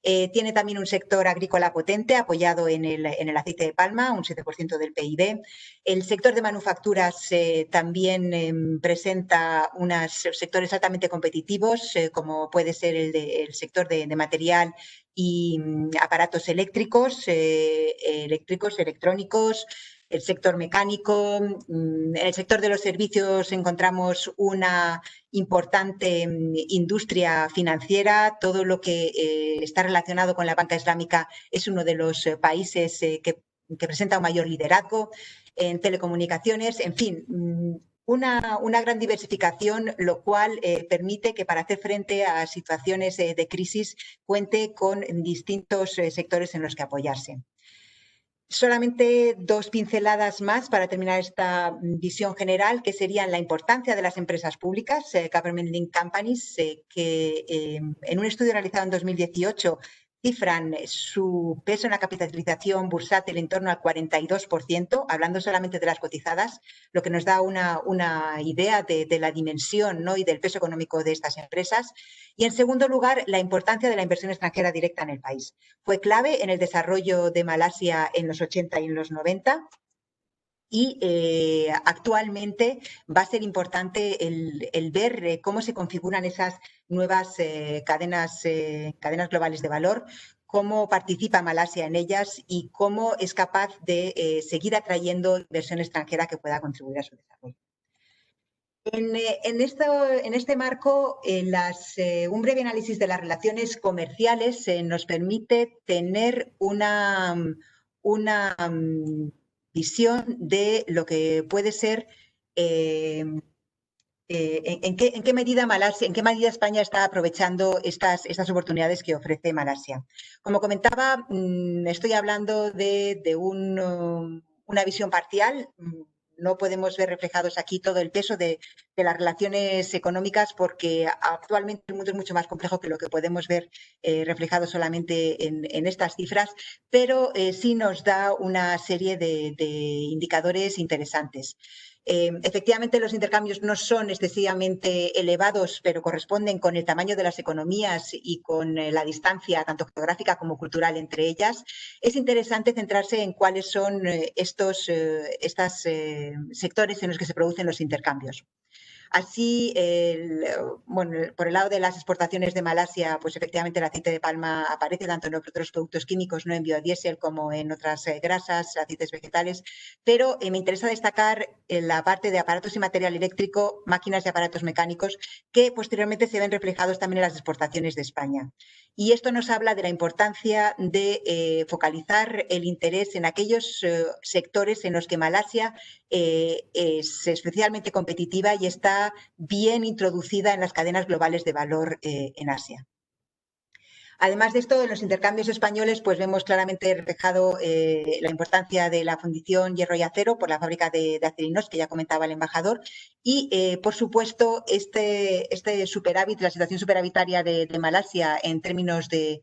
Tiene también un sector agrícola potente apoyado en el aceite de palma, un 7% del PIB. El sector de manufacturas también presenta unos sectores altamente competitivos, como puede ser el sector de material y aparatos eléctricos, electrónicos, el sector mecánico. En el sector de los servicios encontramos una importante industria financiera. Todo lo que está relacionado con la banca islámica es uno de los países que presenta un mayor liderazgo. En telecomunicaciones, en fin, una gran diversificación, lo cual permite que para hacer frente a situaciones de crisis cuente con distintos sectores en los que apoyarse. Solamente 2 pinceladas más para terminar esta visión general, que serían la importancia de las empresas públicas, Government Linked Companies, que en un estudio realizado en 2018 cifran su peso en la capitalización bursátil en torno al 42%, hablando solamente de las cotizadas, lo que nos da una idea de la dimensión, ¿no?, y del peso económico de estas empresas. Y, en segundo lugar, la importancia de la inversión extranjera directa en el país. Fue clave en el desarrollo de Malasia en los 80 y en los 90. Y actualmente va a ser importante el ver cómo se configuran esas nuevas cadenas globales de valor, cómo participa Malasia en ellas y cómo es capaz de seguir atrayendo inversión extranjera que pueda contribuir a su desarrollo. En este marco, un breve análisis de las relaciones comerciales nos permite tener una visión de lo que puede ser en qué medida España está aprovechando estas oportunidades que ofrece Malasia. Como comentaba, estoy hablando de una visión parcial. No podemos ver reflejados aquí todo el peso de las relaciones económicas, porque actualmente el mundo es mucho más complejo que lo que podemos ver reflejado solamente en estas cifras, pero sí nos da una serie de indicadores interesantes. Efectivamente, los intercambios no son excesivamente elevados, pero corresponden con el tamaño de las economías y con la distancia tanto geográfica como cultural entre ellas. Es interesante centrarse en cuáles son estos sectores en los que se producen los intercambios. Así, por el lado de las exportaciones de Malasia, pues efectivamente el aceite de palma aparece tanto en otros productos químicos, no en biodiesel, como en otras grasas, aceites vegetales, pero me interesa destacar la parte de aparatos y material eléctrico, máquinas y aparatos mecánicos, que posteriormente se ven reflejados también en las exportaciones de España. Y esto nos habla de la importancia de focalizar el interés en aquellos sectores en los que Malasia es especialmente competitiva y está bien introducida en las cadenas globales de valor en Asia. Además de esto, en los intercambios españoles, pues vemos claramente reflejado la importancia de la fundición hierro y acero por la fábrica de Acerinos, que ya comentaba el embajador, y por supuesto este superávit, la situación superavitaria de Malasia en términos de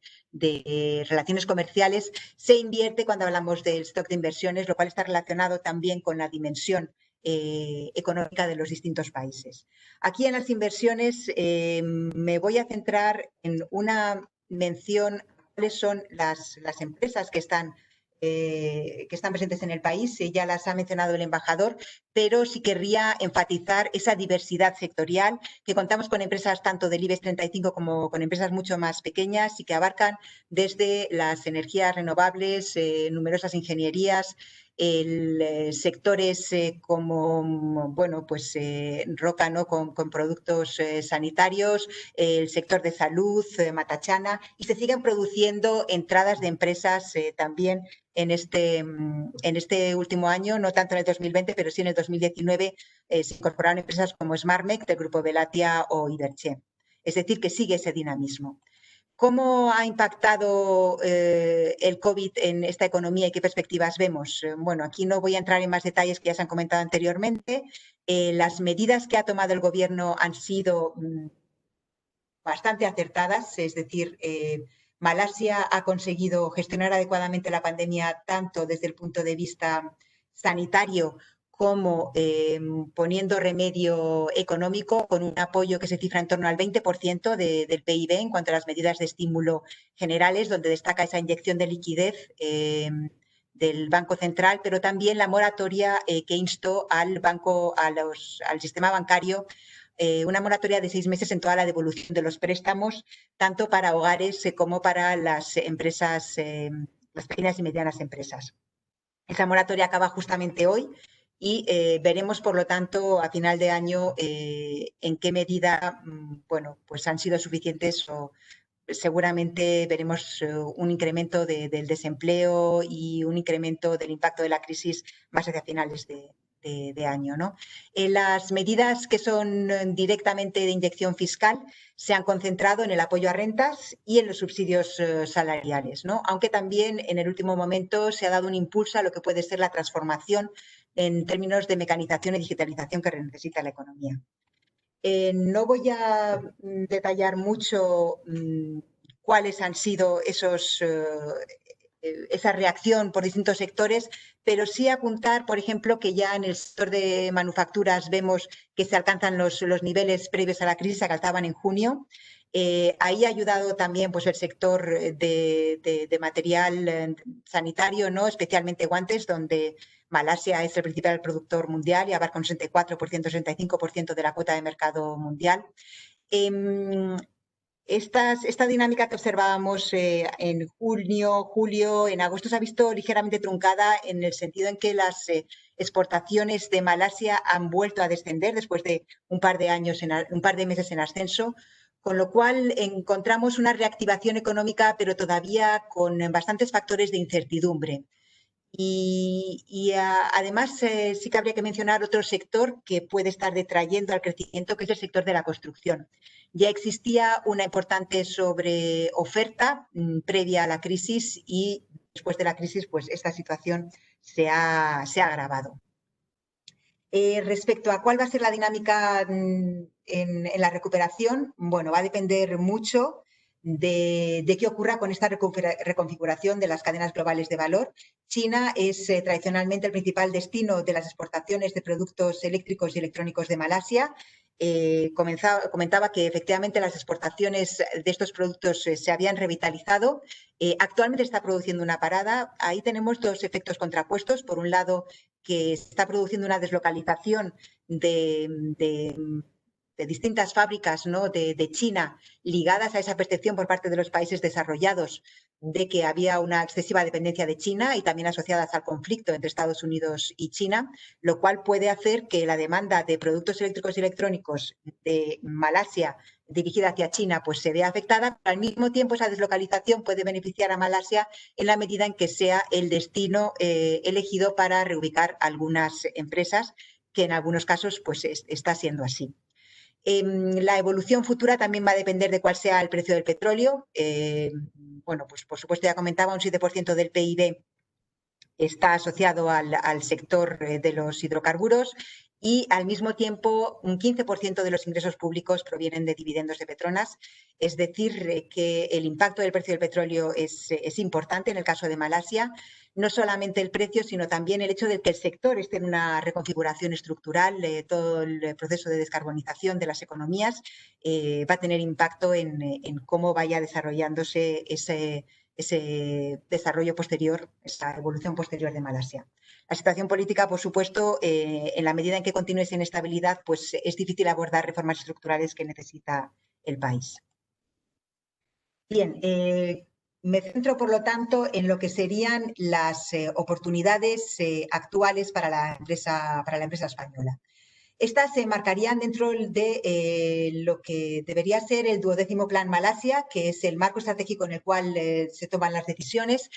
relaciones comerciales, se invierte cuando hablamos del stock de inversiones, lo cual está relacionado también con la dimensión económica de los distintos países. Aquí en las inversiones me voy a centrar en una mención a cuáles son las empresas que están presentes en el país. Ya las ha mencionado el embajador, pero sí querría enfatizar esa diversidad sectorial, que contamos con empresas tanto del IBEX 35 como con empresas mucho más pequeñas y que abarcan desde las energías renovables, numerosas ingenierías, sectores como roca, ¿no?, con productos sanitarios, el sector de salud, Matachana, y se siguen produciendo entradas de empresas también en este último año, no tanto en el 2020, pero sí en el 2019 se incorporaron empresas como Smartmec del grupo Velatia o Iberche. Es decir, que sigue ese dinamismo. ¿Cómo ha impactado el COVID en esta economía y qué perspectivas vemos? Bueno, aquí no voy a entrar en más detalles que ya se han comentado anteriormente. Las medidas que ha tomado el Gobierno han sido bastante acertadas, es decir, Malasia ha conseguido gestionar adecuadamente la pandemia tanto desde el punto de vista sanitario como poniendo remedio económico con un apoyo que se cifra en torno al 20% del PIB en cuanto a las medidas de estímulo generales, donde destaca esa inyección de liquidez del Banco Central, pero también la moratoria que instó al sistema bancario, una moratoria de 6 meses en toda la devolución de los préstamos, tanto para hogares como para las empresas, las pequeñas y medianas empresas. Esa moratoria acaba justamente hoy y veremos, por lo tanto, a final de año en qué medida bueno, pues han sido suficientes o seguramente veremos un incremento del desempleo y un incremento del impacto de la crisis más hacia finales de año, ¿no? Las medidas que son directamente de inyección fiscal se han concentrado en el apoyo a rentas y en los subsidios salariales, ¿no? Aunque también en el último momento se ha dado un impulso a lo que puede ser la transformación en términos de mecanización y digitalización que necesita la economía. No voy a detallar mucho cuáles han sido esa reacción por distintos sectores, pero sí apuntar, por ejemplo, que ya en el sector de manufacturas vemos que se alcanzan los niveles previos a la crisis, se alcanzaban en junio. Ahí ha ayudado también pues, el sector de material sanitario, ¿no? Especialmente guantes, donde Malasia es el principal productor mundial y abarca un 64%, 65% de la cuota de mercado mundial. Esta dinámica que observábamos en junio, julio, en agosto se ha visto ligeramente truncada en el sentido en que las exportaciones de Malasia han vuelto a descender después de un par de meses en ascenso, con lo cual encontramos una reactivación económica, pero todavía con bastantes factores de incertidumbre. Y además sí que habría que mencionar otro sector que puede estar detrayendo al crecimiento, que es el sector de la construcción. Ya existía una importante sobreoferta previa a la crisis y después de la crisis pues esta situación se ha agravado. Respecto a cuál va a ser la dinámica en la recuperación, bueno, va a depender mucho de qué ocurra con esta reconfiguración de las cadenas globales de valor. China es tradicionalmente el principal destino de las exportaciones de productos eléctricos y electrónicos de Malasia. Comentaba que efectivamente las exportaciones de estos productos se habían revitalizado. Actualmente está produciendo una parada. Ahí tenemos dos efectos contrapuestos. Por un lado, que se está produciendo una deslocalización de distintas fábricas, ¿no? de China ligadas a esa percepción por parte de los países desarrollados de que había una excesiva dependencia de China y también asociadas al conflicto entre Estados Unidos y China, lo cual puede hacer que la demanda de productos eléctricos y electrónicos de Malasia dirigida hacia China pues se vea afectada, pero al mismo tiempo esa deslocalización puede beneficiar a Malasia en la medida en que sea el destino elegido para reubicar algunas empresas, que en algunos casos pues está siendo así. La evolución futura también va a depender de cuál sea el precio del petróleo. Bueno, pues por supuesto ya comentaba, un 7% del PIB está asociado al sector de los hidrocarburos y al mismo tiempo un 15% de los ingresos públicos provienen de dividendos de Petronas. Es decir, que el impacto del precio del petróleo es importante en el caso de Malasia. No solamente el precio, sino también el hecho de que el sector esté en una reconfiguración estructural, todo el proceso de descarbonización de las economías va a tener impacto en cómo vaya desarrollándose ese desarrollo posterior, esa evolución posterior de Malasia. La situación política, por supuesto, en la medida en que continúe esa inestabilidad, pues es difícil abordar reformas estructurales que necesita el país. Bien, me centro, por lo tanto, en lo que serían las oportunidades actuales para la empresa española. Estas se marcarían dentro de lo que debería ser el 12º Plan Malasia, que es el marco estratégico en el cual se toman las decisiones.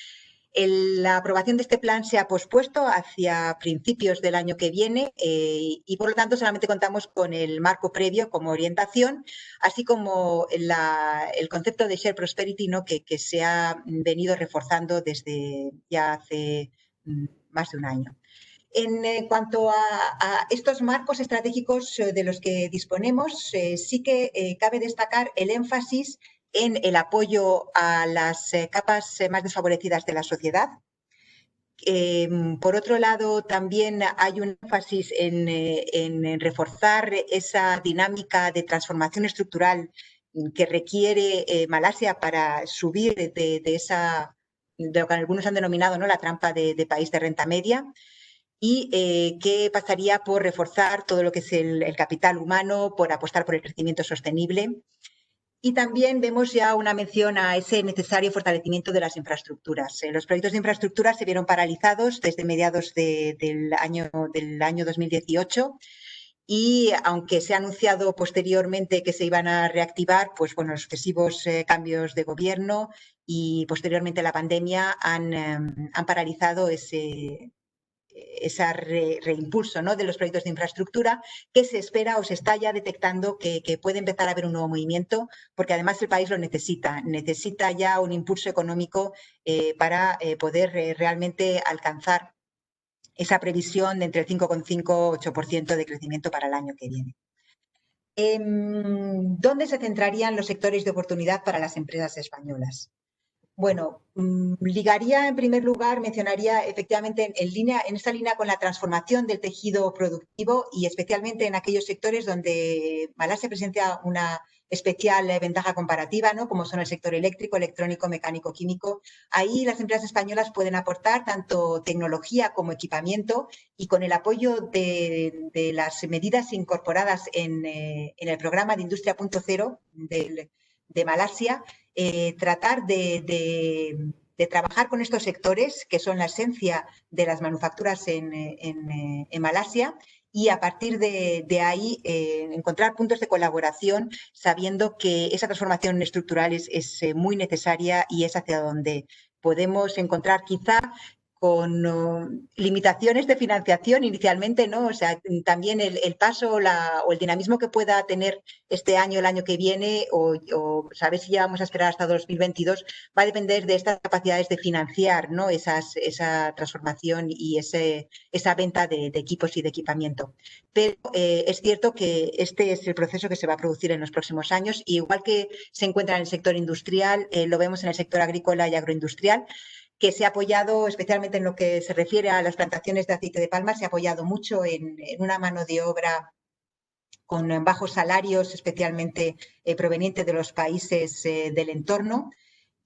La aprobación de este plan se ha pospuesto hacia principios del año que viene y, por lo tanto, solamente contamos con el marco previo como orientación, así como el concepto de Share Prosperity, ¿no? que se ha venido reforzando desde ya hace más de un año. En cuanto a estos marcos estratégicos de los que disponemos, sí que cabe destacar el énfasis en el apoyo a las capas más desfavorecidas de la sociedad. Por otro lado, también hay un énfasis en reforzar esa dinámica de transformación estructural que requiere Malasia para subir de lo que algunos han denominado, ¿no?, la trampa de país de renta media, y que pasaría por reforzar todo lo que es el capital humano, por apostar por el crecimiento sostenible. Y también vemos ya una mención a ese necesario fortalecimiento de las infraestructuras. Los proyectos de infraestructura se vieron paralizados desde mediados del año 2018 y aunque se ha anunciado posteriormente que se iban a reactivar, pues bueno, los sucesivos cambios de gobierno y posteriormente la pandemia han paralizado ese reimpulso, ¿no?, de los proyectos de infraestructura, que se espera o se está ya detectando que puede empezar a haber un nuevo movimiento, porque además el país lo necesita ya un impulso económico para poder realmente alcanzar esa previsión de entre el 5,5 y 8% de crecimiento para el año que viene. ¿Dónde se centrarían los sectores de oportunidad para las empresas españolas? Bueno, ligaría en primer lugar, mencionaría efectivamente en esta línea con la transformación del tejido productivo y especialmente en aquellos sectores donde Malasia presenta una especial ventaja comparativa, ¿no?, como son el sector eléctrico, electrónico, mecánico, químico. Ahí las empresas españolas pueden aportar tanto tecnología como equipamiento y con el apoyo de las medidas incorporadas en el programa de Industria 0.0 de Malasia, tratar de trabajar con estos sectores que son la esencia de las manufacturas en Malasia y a partir de ahí encontrar puntos de colaboración sabiendo que esa transformación estructural es muy necesaria y es hacia donde podemos encontrar quizá con limitaciones de financiación inicialmente, ¿no? O sea, también el paso o el dinamismo que pueda tener este año, el año que viene, o saber si ya vamos a esperar hasta 2022, va a depender de estas capacidades de financiar, ¿no?, esa transformación y esa venta de equipos y de equipamiento. Pero es cierto que este es el proceso que se va a producir en los próximos años, y igual que se encuentra en el sector industrial, lo vemos en el sector agrícola y agroindustrial, que se ha apoyado, especialmente en lo que se refiere a las plantaciones de aceite de palma, se ha apoyado mucho en una mano de obra con bajos salarios, especialmente proveniente de los países del entorno.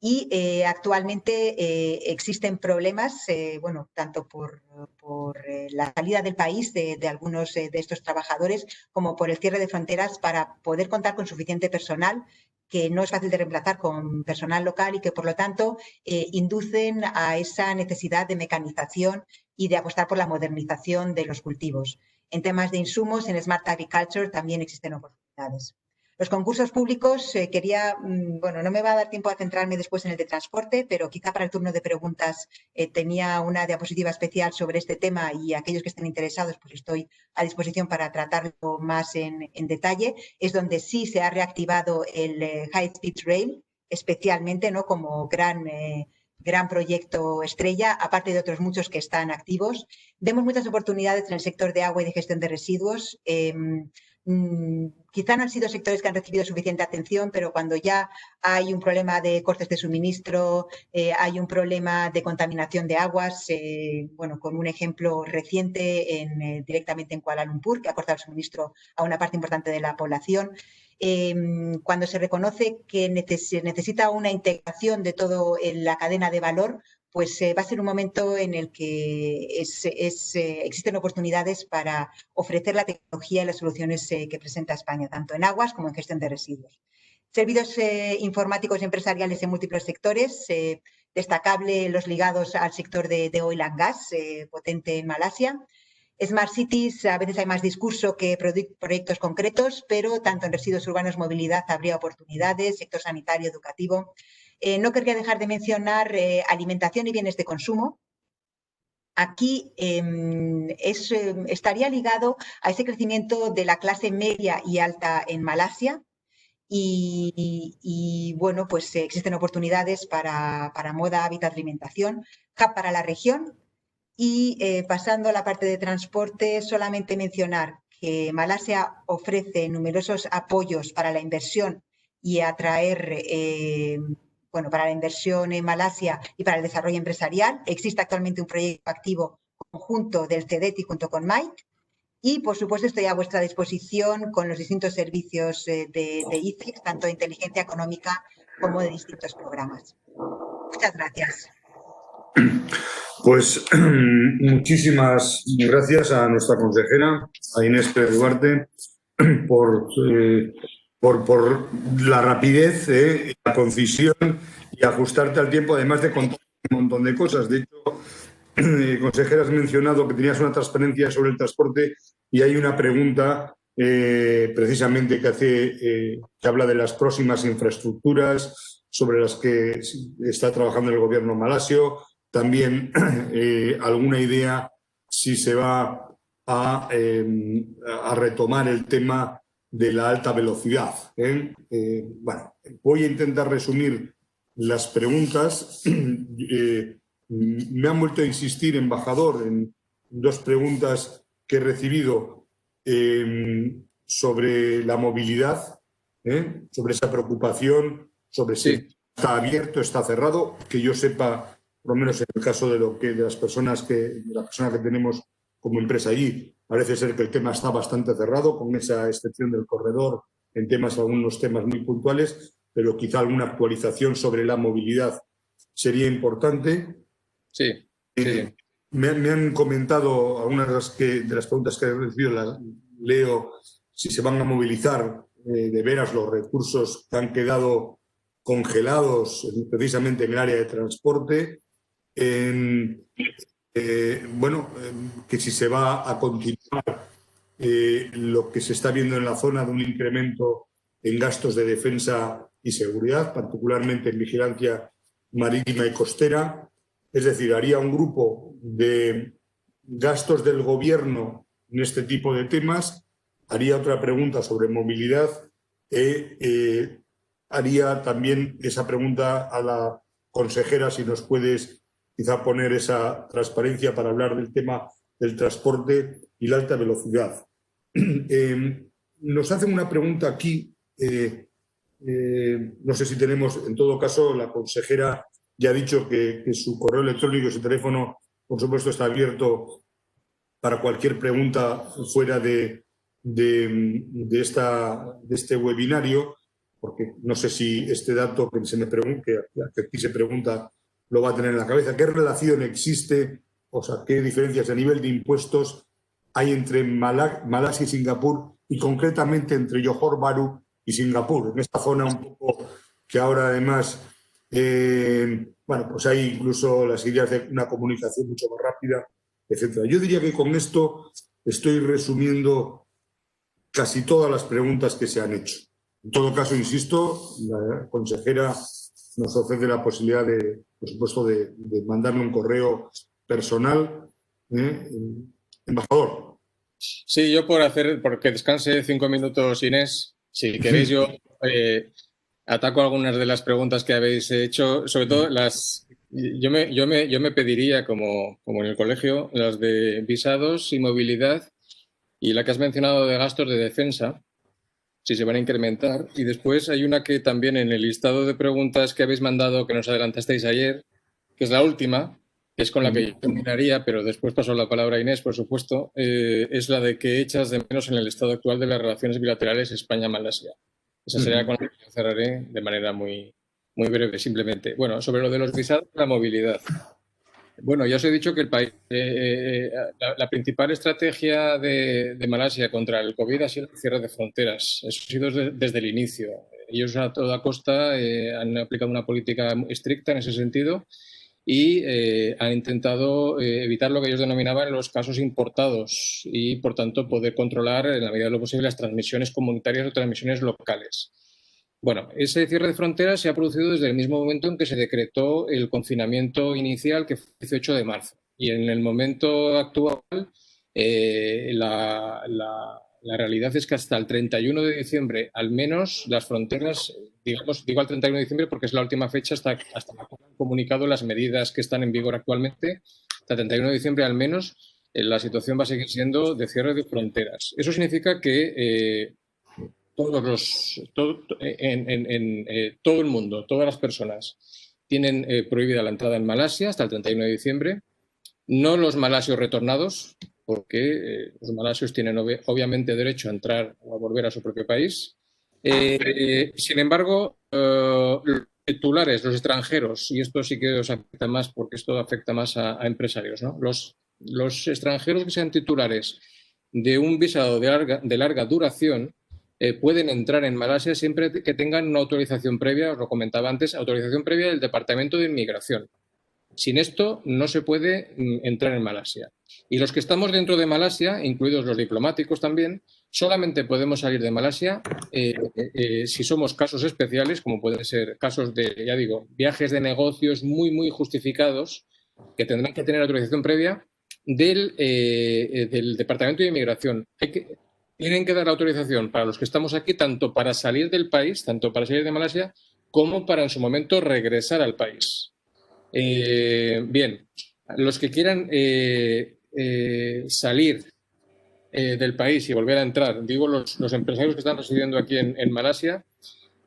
Y actualmente existen problemas, bueno, tanto por la salida del país de algunos de estos trabajadores como por el cierre de fronteras para poder contar con suficiente personal, que no es fácil de reemplazar con personal local y que, por lo tanto, inducen a esa necesidad de mecanización y de apostar por la modernización de los cultivos. En temas de insumos, en Smart Agriculture también existen oportunidades. Los concursos públicos, bueno, no me va a dar tiempo a centrarme después en el de transporte, pero quizá para el turno de preguntas tenía una diapositiva especial sobre este tema y aquellos que estén interesados, pues estoy a disposición para tratarlo más en detalle. Es donde sí se ha reactivado el High Speed Rail, especialmente, ¿no?, como gran proyecto estrella, aparte de otros muchos que están activos. Vemos muchas oportunidades en el sector de agua y de gestión de residuos. Quizá no han sido sectores que han recibido suficiente atención, pero cuando ya hay un problema de cortes de suministro, hay un problema de contaminación de aguas, bueno, con un ejemplo reciente directamente en Kuala Lumpur, que ha cortado el suministro a una parte importante de la población. Cuando se reconoce que se necesita una integración de todo en la cadena de valor, pues va a ser un momento en el que existen oportunidades para ofrecer la tecnología y las soluciones que presenta España, tanto en aguas como en gestión de residuos. Servicios informáticos empresariales en múltiples sectores, destacable los ligados al sector de oil and gas, potente en Malasia. Smart Cities, a veces hay más discurso que proyectos concretos, pero tanto en residuos urbanos, movilidad, habría oportunidades, sector sanitario, educativo. No querría dejar de mencionar alimentación y bienes de consumo. Aquí estaría ligado a ese crecimiento de la clase media y alta en Malasia y bueno, pues existen oportunidades para moda, hábitat, alimentación. Hub para la región, Y pasando a la parte de transporte, solamente mencionar que Malasia ofrece numerosos apoyos para la inversión y atraer, bueno, para la inversión en Malasia y para el desarrollo empresarial. Existe actualmente un proyecto activo conjunto del CEDETI junto con Mike. Y, por supuesto, estoy a vuestra disposición con los distintos servicios de ICIX, tanto de inteligencia económica como de distintos programas. Muchas gracias. Pues muchísimas gracias a nuestra consejera, a Inés Pérez Duarte, por la rapidez, la concisión y ajustarte al tiempo, además de contar un montón de cosas. De hecho, consejera, has mencionado que tenías una transparencia sobre el transporte y hay una pregunta precisamente que habla de las próximas infraestructuras sobre las que está trabajando el gobierno malasio. También alguna idea si se va a retomar el tema de la alta velocidad. Bueno, voy a intentar resumir las preguntas. Me han vuelto a insistir, embajador, en dos preguntas que he recibido sobre la movilidad, sobre esa preocupación, sobre si está abierto, está cerrado, que yo sepa, por lo menos en el caso de la persona que tenemos como empresa allí, parece ser que el tema está bastante cerrado, con esa excepción del corredor en algunos temas muy puntuales, pero quizá alguna actualización sobre la movilidad sería importante. Sí. Me han comentado algunas de las preguntas que he recibido, las leo, si se van a movilizar de veras los recursos que han quedado congelados precisamente en el área de transporte. Que si se va a continuar lo que se está viendo en la zona de un incremento en gastos de defensa y seguridad, particularmente en vigilancia marítima y costera. Es decir, haría un grupo de gastos del gobierno en este tipo de temas, haría otra pregunta sobre movilidad haría también esa pregunta a la consejera, si nos puedes quizá poner esa transparencia para hablar del tema del transporte y la alta velocidad. Nos hacen una pregunta aquí, no sé si tenemos, en todo caso, la consejera ya ha dicho que su correo electrónico y su teléfono, por supuesto, está abierto para cualquier pregunta fuera de este webinario, porque no sé si este dato que aquí se pregunta lo va a tener en la cabeza. ¿Qué relación existe, o sea, qué diferencias a nivel de impuestos hay entre Malasia y Singapur y concretamente entre Johor Bahru y Singapur? En esta zona un poco que ahora además, pues hay incluso las ideas de una comunicación mucho más rápida, etcétera. Yo diría que con esto estoy resumiendo casi todas las preguntas que se han hecho. En todo caso, insisto, la consejera nos ofrece la posibilidad por supuesto, de mandarme un correo personal. Embajador. Sí, yo porque descanse 5 minutos, Inés, si queréis yo ataco algunas de las preguntas que habéis hecho, sobre todo yo me pediría, como en el colegio, las de visados y movilidad y la que has mencionado de gastos de defensa, si se van a incrementar. Y después hay una que también en el listado de preguntas que habéis mandado, que nos adelantasteis ayer, que es la última, que es con la que yo terminaría, pero después paso la palabra a Inés, por supuesto, es la de qué echas de menos en el estado actual de las relaciones bilaterales España-Malasia. Esa sería con la que yo cerraré de manera muy, muy breve, simplemente. Bueno, sobre lo de los visados y la movilidad. Bueno, ya os he dicho que el país, la principal estrategia de Malasia contra el COVID ha sido el cierre de fronteras. Eso ha sido desde el inicio. Ellos a toda costa han aplicado una política estricta en ese sentido y han intentado evitar lo que ellos denominaban los casos importados y, por tanto, poder controlar en la medida de lo posible las transmisiones comunitarias o transmisiones locales. Bueno, ese cierre de fronteras se ha producido desde el mismo momento en que se decretó el confinamiento inicial, que fue el 18 de marzo. Y en el momento actual, la realidad es que hasta el 31 de diciembre, al menos, las fronteras, digo al 31 de diciembre porque es la última fecha hasta la que han comunicado las medidas que están en vigor actualmente, hasta 31 de diciembre al menos, la situación va a seguir siendo de cierre de fronteras. Eso significa que todo el mundo, todas las personas tienen prohibida la entrada en Malasia hasta el 31 de diciembre. No los malasios retornados, porque los malasios tienen obviamente derecho a entrar o a volver a su propio país. Sin embargo, los titulares, los extranjeros, y esto sí que os afecta más porque esto afecta más a empresarios, ¿no? Los extranjeros que sean titulares de un visado de larga duración pueden entrar en Malasia siempre que tengan una autorización previa, os lo comentaba antes, autorización previa del Departamento de Inmigración. Sin esto no se puede entrar en Malasia. Y los que estamos dentro de Malasia, incluidos los diplomáticos también, solamente podemos salir de Malasia si somos casos especiales, como pueden ser casos de, ya digo, viajes de negocios muy, muy justificados, que tendrán que tener autorización previa del Departamento de Inmigración. Tienen que dar autorización para los que estamos aquí, tanto para salir del país, tanto para salir de Malasia, como para en su momento regresar al país. Bien, los que quieran salir del país y volver a entrar, digo los empresarios que están residiendo aquí en Malasia,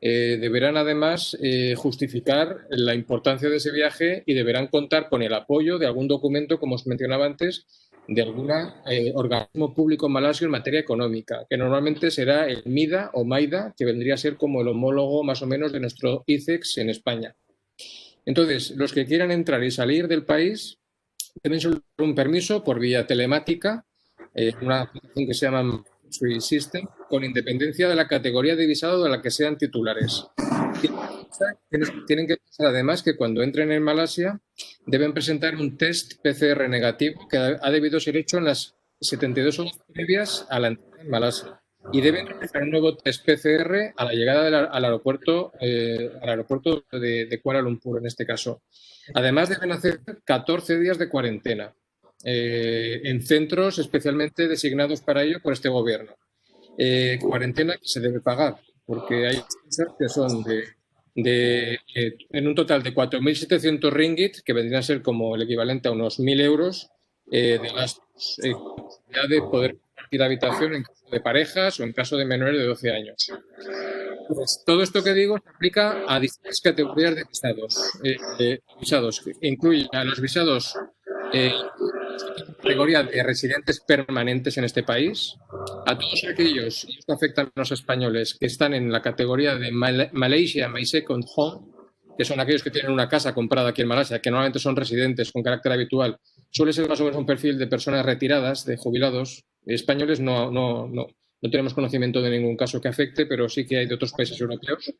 deberán además justificar la importancia de ese viaje y deberán contar con el apoyo de algún documento, como os mencionaba antes, de algún organismo público malasio en materia económica, que normalmente será el MIDA o MAIDA, que vendría a ser como el homólogo más o menos de nuestro ICEX en España. Entonces, los que quieran entrar y salir del país deben solicitar un permiso por vía telemática, una aplicación que se llama Free System, con independencia de la categoría de visado de la que sean titulares. Tienen que pensar además que cuando entren en Malasia deben presentar un test PCR negativo que ha debido ser hecho en las 72 horas previas a la entrada en Malasia. Y deben realizar un nuevo test PCR a la llegada al aeropuerto de Kuala Lumpur, en este caso. Además, deben hacer 14 días de cuarentena en centros especialmente designados para ello por este gobierno. Cuarentena que se debe pagar, porque hay cosas que son en un total de 4.700 ringgit, que vendrían a ser como el equivalente a unos 1.000 euros, de gastos. De poder compartir habitación en caso de parejas o en caso de menores de 12 años. Pues todo esto que digo se aplica a distintas categorías de visados. Incluye a los visados categoría de residentes permanentes en este país, a todos aquellos, y esto afecta a los españoles, que están en la categoría de Malaysia My Second Home, que son aquellos que tienen una casa comprada aquí en Malasia, que normalmente son residentes con carácter habitual. Suele ser más o menos un perfil de personas retiradas, de jubilados. Españoles no tenemos conocimiento de ningún caso que afecte, pero sí que hay de otros países europeos.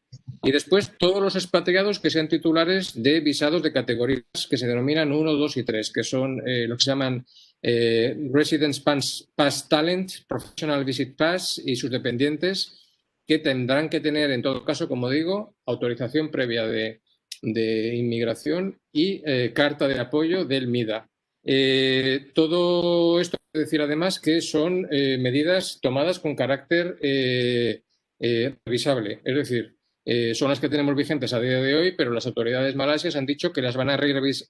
Y después todos los expatriados que sean titulares de visados de categorías que se denominan 1, 2 y 3, que son lo que se llaman Residence Pass Talent, Professional Visit Pass y sus dependientes, que tendrán que tener, en todo caso, como digo, autorización previa de inmigración y carta de apoyo del MIDA. Todo esto quiere decir además que son medidas tomadas con carácter revisable, es decir, son las que tenemos vigentes a día de hoy, pero las autoridades malasias han dicho que las van a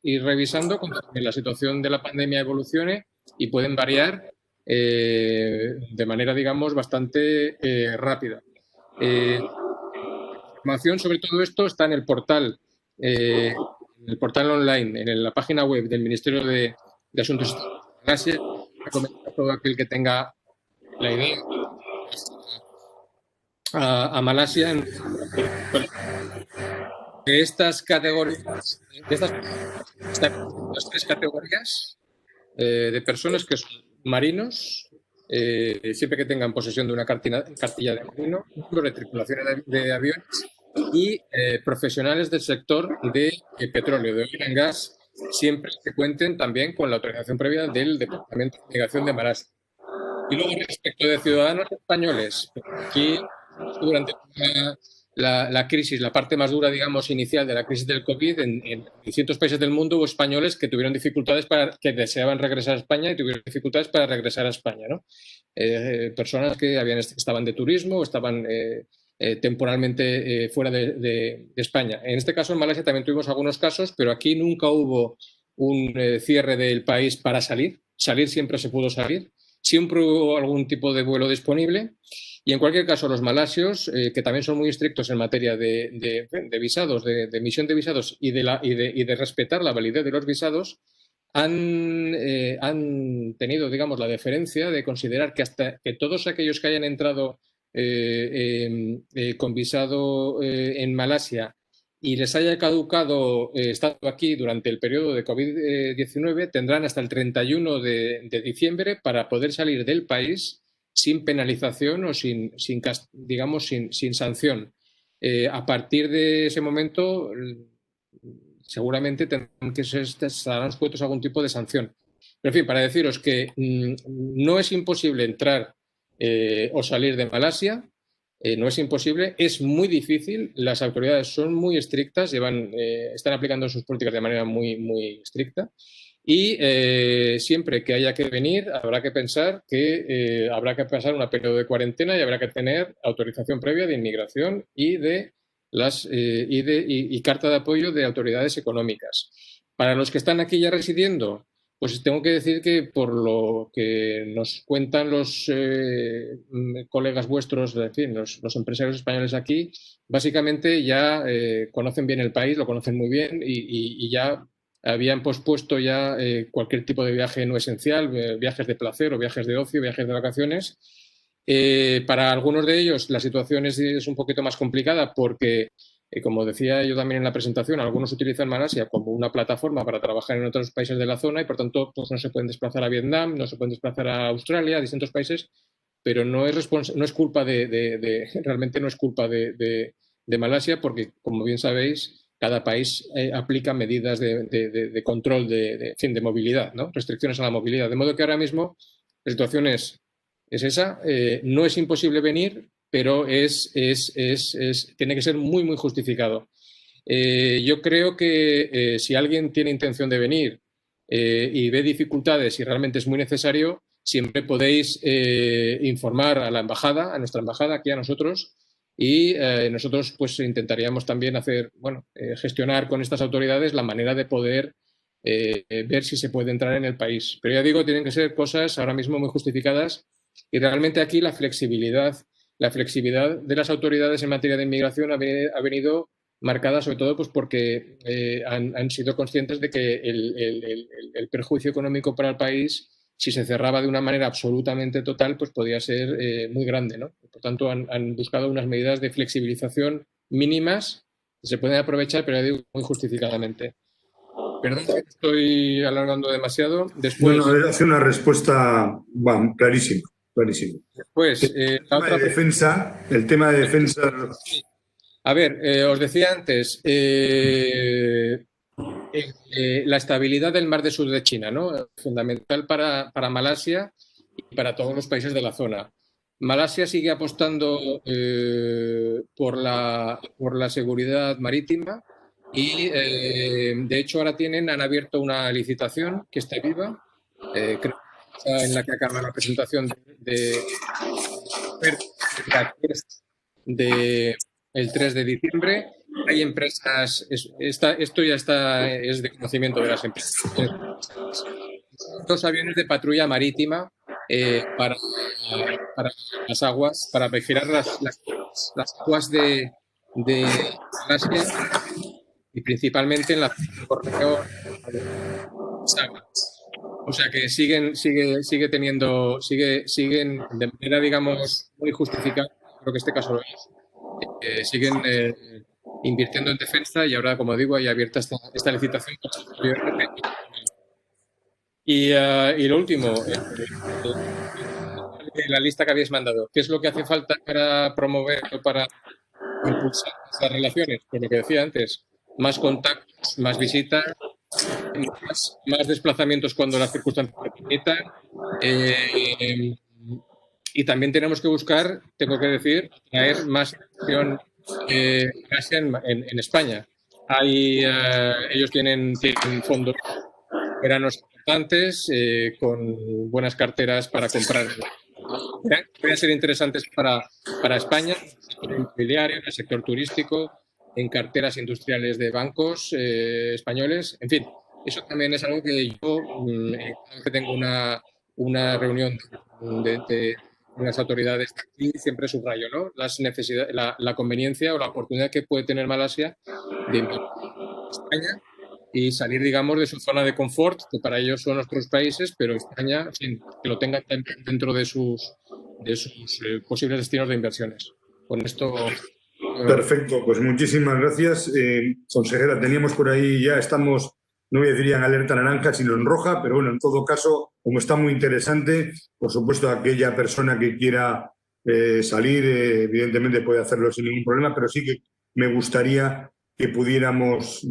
ir revisando conforme la situación de la pandemia evolucione y pueden variar de manera, digamos, bastante rápida. Información sobre todo esto está en el portal online, en la página web del Ministerio de Asuntos Exteriores de Malasia. Recomiendo a todo aquel que tenga la idea a Malasia de estas categorías, estas tres categorías de personas que son marinos, siempre que tengan posesión de una cartilla de marino, de tripulaciones de aviones y profesionales del sector de petróleo, de oil and gas, siempre que cuenten también con la autorización previa del Departamento de Inmigración de Malasia. Y luego, respecto de ciudadanos españoles, aquí durante la crisis, la parte más dura, digamos, inicial de la crisis del COVID, en distintos países del mundo hubo españoles que tuvieron dificultades que deseaban regresar a España y tuvieron dificultades para regresar a España, ¿no? Personas que estaban de turismo o estaban temporalmente fuera de España. En este caso, en Malasia también tuvimos algunos casos, pero aquí nunca hubo un cierre del país para salir. Salir siempre se pudo salir. Siempre hubo algún tipo de vuelo disponible. Y en cualquier caso, los malasios, que también son muy estrictos en materia de visados, de emisión de visados y de respetar la validez de los visados, han tenido, digamos, la deferencia de considerar que hasta que todos aquellos que hayan entrado con visado en Malasia y les haya caducado estando aquí durante el periodo de COVID-19, tendrán hasta el 31 de diciembre para poder salir del país sin penalización o sin sanción. A partir de ese momento, seguramente tendrán que estarán sujetos a algún tipo de sanción. Pero, en fin, para deciros que no es imposible entrar o salir de Malasia, no es imposible, es muy difícil, las autoridades son muy estrictas, están aplicando sus políticas de manera muy, muy estricta y siempre que haya que venir habrá que pensar que habrá que pasar un periodo de cuarentena y habrá que tener autorización previa de inmigración y carta de apoyo de autoridades económicas. Para los que están aquí ya residiendo, pues tengo que decir que por lo que nos cuentan los colegas vuestros, en fin, los empresarios españoles aquí, básicamente ya conocen bien el país, lo conocen muy bien y ya habían pospuesto ya cualquier tipo de viaje no esencial, viajes de placer o viajes de ocio, viajes de vacaciones. Para algunos de ellos la situación es un poquito más complicada porque, como decía yo también en la presentación, algunos utilizan Malasia como una plataforma para trabajar en otros países de la zona y, por tanto, pues no se pueden desplazar a Vietnam, no se pueden desplazar a Australia, a distintos países, pero no es culpa realmente no es culpa de Malasia porque, como bien sabéis, cada país aplica medidas de control de movilidad, ¿no? Restricciones a la movilidad. De modo que ahora mismo la situación es esa. No es imposible venir, pero tiene que ser muy, muy justificado. Yo creo que si alguien tiene intención de venir y ve dificultades y realmente es muy necesario, siempre podéis informar a la embajada, a nuestra embajada, aquí a nosotros, y nosotros pues intentaríamos también gestionar con estas autoridades la manera de poder ver si se puede entrar en el país. Pero ya digo, tienen que ser cosas ahora mismo muy justificadas y realmente aquí la flexibilidad de las autoridades en materia de inmigración ha venido marcada sobre todo pues porque han sido conscientes de que el perjuicio económico para el país, si se cerraba de una manera absolutamente total, pues podía ser muy grande, ¿no? Por tanto, han buscado unas medidas de flexibilización mínimas que se pueden aprovechar, pero ya digo, muy justificadamente. Perdón si estoy alargando demasiado. Después, bueno, hace una respuesta clarísima. Pues, el tema de defensa. A ver, os decía antes, la estabilidad del mar de sur de China, ¿no? Fundamental para Malasia y para todos los países de la zona. Malasia sigue apostando por la seguridad marítima y, de hecho, ahora han abierto una licitación que está viva, creo que está en la que acaba la presentación el 3 de diciembre. Hay empresas, esto ya es de conocimiento de las empresas. 2 aviones de patrulla marítima para las aguas, para vigilar las aguas de Asia y principalmente en la correo. O sea que siguen de manera, digamos, muy justificada, creo que este caso lo es. Siguen invirtiendo en defensa y ahora, como digo, hay abierta esta licitación. Y lo último, la lista que habéis mandado. ¿Qué es lo que hace falta para promover o para impulsar estas relaciones? Pues lo que decía antes, más contactos, más visitas, más desplazamientos cuando las circunstancias lo permitan. Y también tenemos que buscar, tengo que decir, traer más acción en España. Ellos tienen fondos veranos importantes con buenas carteras para comprar. Pueden ser interesantes para España, en el sector inmobiliario, en el sector turístico, en carteras industriales de bancos españoles. En fin, Eso también es algo que yo, cada vez que tengo una reunión con las autoridades de aquí, siempre subrayo, ¿no? Las necesidades, la conveniencia o la oportunidad que puede tener Malasia de invertir en España y salir, digamos, de su zona de confort, que para ellos son nuestros países, pero España, en fin, que lo tenga también dentro de sus posibles destinos de inversiones. Con esto, Perfecto, pues muchísimas gracias. Consejera, teníamos por ahí, ya estamos, no voy a decir en alerta naranja, sino en roja, pero bueno, en todo caso, como está muy interesante, por supuesto, aquella persona que quiera salir, evidentemente puede hacerlo sin ningún problema, pero sí que me gustaría que pudiéramos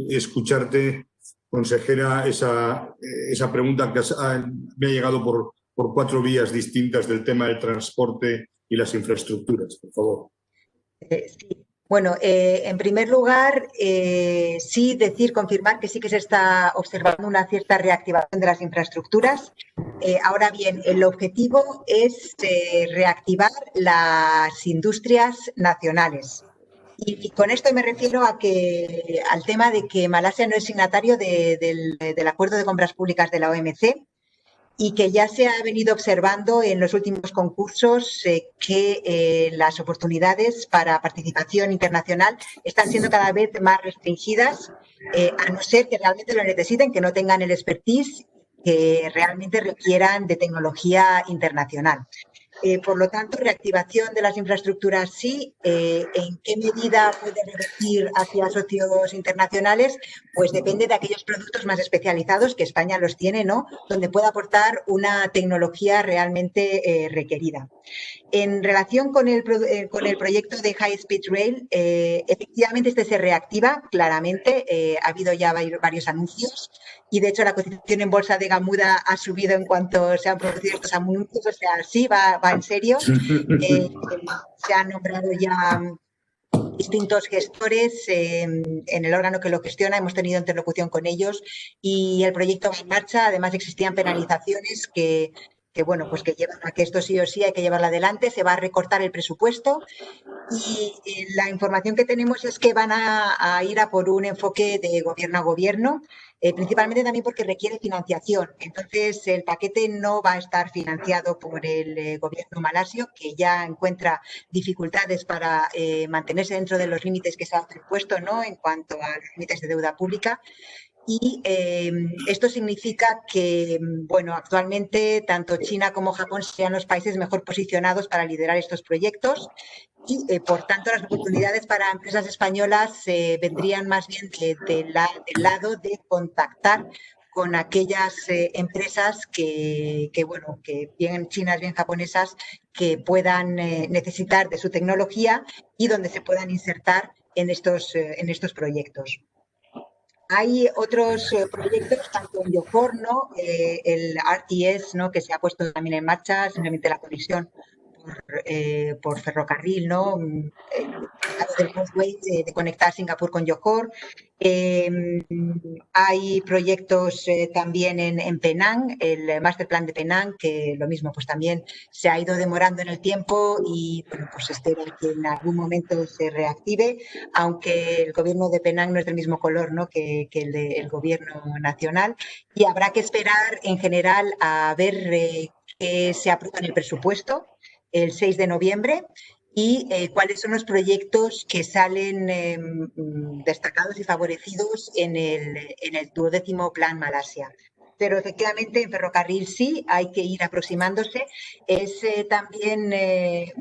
escucharte, consejera, esa pregunta que me ha llegado por 4 vías distintas del tema del transporte y las infraestructuras, por favor. Sí. Bueno, en primer lugar, sí confirmar que sí que se está observando una cierta reactivación de las infraestructuras. Ahora bien, el objetivo es reactivar las industrias nacionales. Y con esto me refiero al tema de que Malasia no es signatario del Acuerdo de Compras Públicas de la OMC, y que ya se ha venido observando en los últimos concursos que las oportunidades para participación internacional están siendo cada vez más restringidas, a no ser que realmente lo necesiten, que no tengan el expertise que realmente requieran de tecnología internacional. Por lo tanto, reactivación de las infraestructuras sí. ¿En qué medida puede revertir hacia socios internacionales? Pues depende de aquellos productos más especializados, que España los tiene, ¿no? Donde pueda aportar una tecnología realmente requerida. En relación con el proyecto de High Speed Rail, efectivamente este se reactiva claramente. Ha habido ya varios anuncios y, de hecho, la cotización en bolsa de Gamuda ha subido en cuanto se han producido estos anuncios. O sea, sí, va en serio. Se han nombrado ya distintos gestores en el órgano que lo gestiona. Hemos tenido interlocución con ellos y el proyecto va en marcha. Además, existían penalizaciones que bueno, pues que llevan a que esto sí o sí hay que llevarlo adelante. Se va a recortar el presupuesto y la información que tenemos es que van a ir a por un enfoque de gobierno a gobierno, principalmente también porque requiere financiación. Entonces, el paquete no va a estar financiado por el gobierno malasio, que ya encuentra dificultades para mantenerse dentro de los límites que se han propuesto, ¿no?, en cuanto a los límites de deuda pública. Y esto significa que, bueno, actualmente tanto China como Japón serían los países mejor posicionados para liderar estos proyectos y, por tanto, las oportunidades para empresas españolas vendrían más bien del lado de contactar con aquellas empresas que, bueno, que bien chinas, bien japonesas, que puedan necesitar de su tecnología y donde se puedan insertar en estos proyectos. Hay otros proyectos, tanto en Johor, ¿no?, el RTS, ¿no?, que se ha puesto también en marcha, simplemente la conexión por ferrocarril, ¿no?, el del Causeway de conectar Singapur con Johor. Hay proyectos también en Penang, el Master Plan de Penang, que lo mismo, pues también se ha ido demorando en el tiempo y, bueno, pues espero que en algún momento se reactive, aunque el gobierno de Penang no es del mismo color, ¿no?, que el del gobierno nacional, y habrá que esperar en general a ver qué se aprueba en el presupuesto el 6 de noviembre y cuáles son los proyectos que salen destacados y favorecidos en el 12º Plan Malasia. Pero efectivamente en ferrocarril sí hay que ir aproximándose. Es también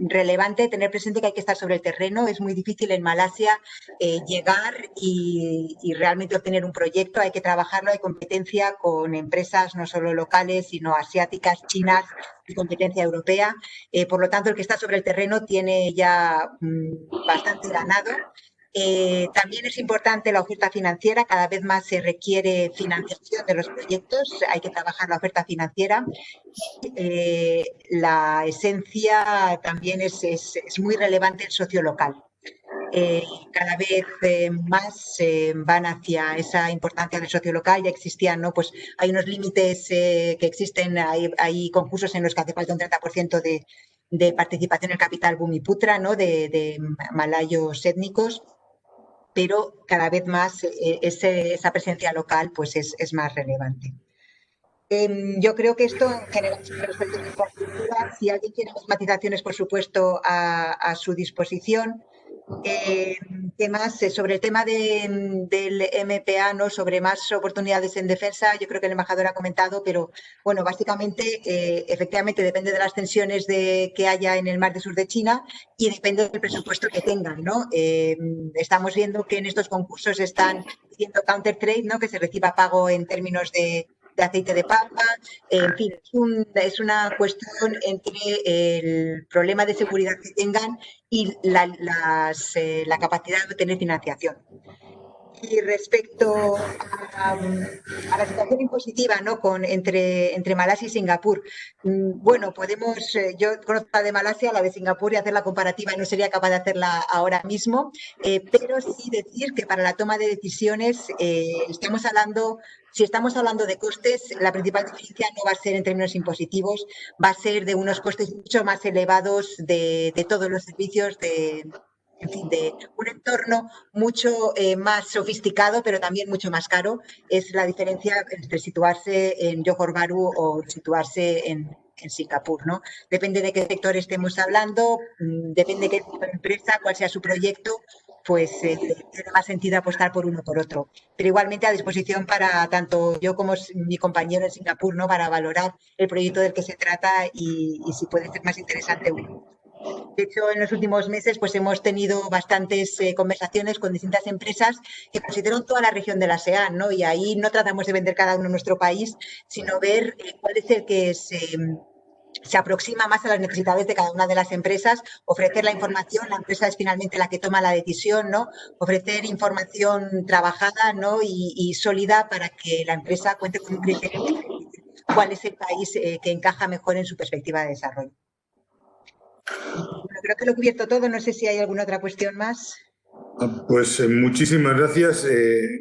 relevante tener presente que hay que estar sobre el terreno. Es muy difícil en Malasia llegar y realmente obtener un proyecto. Hay que trabajarlo, hay competencia con empresas no solo locales, sino asiáticas, chinas y competencia europea. Por lo tanto, el que está sobre el terreno tiene ya bastante ganado. También es importante la oferta financiera. Cada vez más se requiere financiación de los proyectos. Hay que trabajar la oferta financiera. La esencia también es muy relevante el socio local. Cada vez más van hacia esa importancia del socio local. Ya existían, ¿no?, pues hay unos límites que existen, hay concursos en los que hace falta un 30% de participación en el capital Bumiputra, ¿no?, de malayos étnicos. pero cada vez más esa presencia local pues es más relevante. Yo creo que esto en general respecto a la infraestructura, si alguien tiene más matizaciones, por supuesto, a su disposición. ¿Qué más? Sobre el tema del MPA, ¿no? Sobre más oportunidades en defensa, yo creo que el embajador ha comentado, pero bueno, básicamente, efectivamente, depende de las tensiones que haya en el mar del sur de China y depende del presupuesto que tengan, ¿no? Estamos viendo que en estos concursos están pidiendo counter trade, ¿no? Que se reciba pago en términos de aceite de palma, en fin, es una cuestión entre el problema de seguridad que tengan y la capacidad de obtener financiación. Y respecto a la situación impositiva, ¿no? entre Malasia y Singapur, bueno, yo conozco la de Malasia, la de Singapur, y hacer la comparativa no sería capaz de hacerla ahora mismo, pero sí decir que para la toma de decisiones si estamos hablando de costes, la principal diferencia no va a ser en términos impositivos, va a ser de unos costes mucho más elevados de todos los servicios, en fin, de un entorno mucho más sofisticado, pero también mucho más caro. Es la diferencia entre situarse en Johor Bahru o situarse en Singapur, ¿no? Depende de qué sector estemos hablando, depende de qué tipo de empresa, cuál sea su proyecto, pues tiene más sentido apostar por uno o por otro. Pero igualmente a disposición para tanto yo como mi compañero en Singapur, ¿no? Para valorar el proyecto del que se trata y si puede ser más interesante uno. De hecho, en los últimos meses pues hemos tenido bastantes conversaciones con distintas empresas que consideran toda la región del ASEAN, ¿no? Y ahí no tratamos de vender cada uno en nuestro país, sino ver cuál es el que se aproxima más a las necesidades de cada una de las empresas, ofrecer la información, la empresa es finalmente la que toma la decisión, ¿no? Ofrecer información trabajada, ¿no? y sólida para que la empresa cuente con un criterio de cuál es el país que encaja mejor en su perspectiva de desarrollo. Bueno, creo que lo he cubierto todo, no sé si hay alguna otra cuestión más. Pues muchísimas gracias.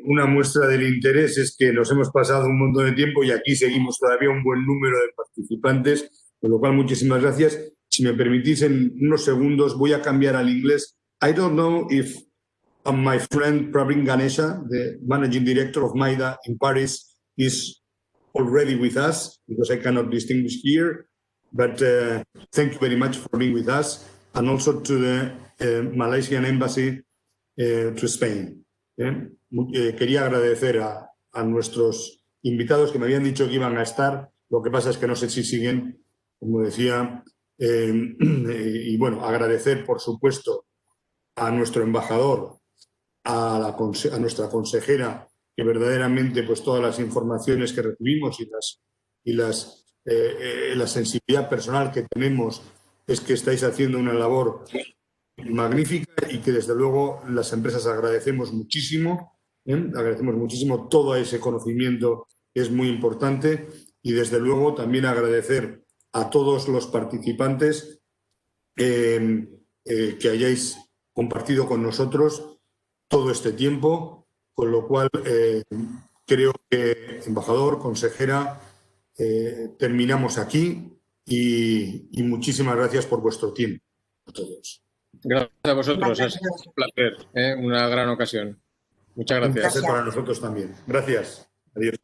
Una muestra del interés es que nos hemos pasado un montón de tiempo y aquí seguimos todavía un buen número de participantes, con lo cual muchísimas gracias. Si me permitís, en unos segundos voy a cambiar al inglés. I don't know if my friend Pravin Ganesha, the Managing Director of MIDA in Paris, is already with us, because I cannot distinguish here. But thank you very much for being with us, and also to the Malaysian Embassy to Spain. Quería agradecer a nuestros invitados que me habían dicho que iban a estar. Lo que pasa es que no sé si siguen, como decía. Y bueno, agradecer, por supuesto, a nuestro embajador, a nuestra consejera, que verdaderamente pues todas las informaciones que recibimos y la sensibilidad personal que tenemos es que estáis haciendo una labor magnífica y que desde luego las empresas agradecemos muchísimo todo ese conocimiento, que es muy importante, y desde luego también agradecer a todos los participantes que hayáis compartido con nosotros todo este tiempo, con lo cual creo que, embajador, consejera, terminamos aquí y muchísimas gracias por vuestro tiempo a todos. Gracias a vosotros, ha sido un placer, una gran ocasión. Muchas gracias. Un placer para nosotros también. Gracias. Adiós.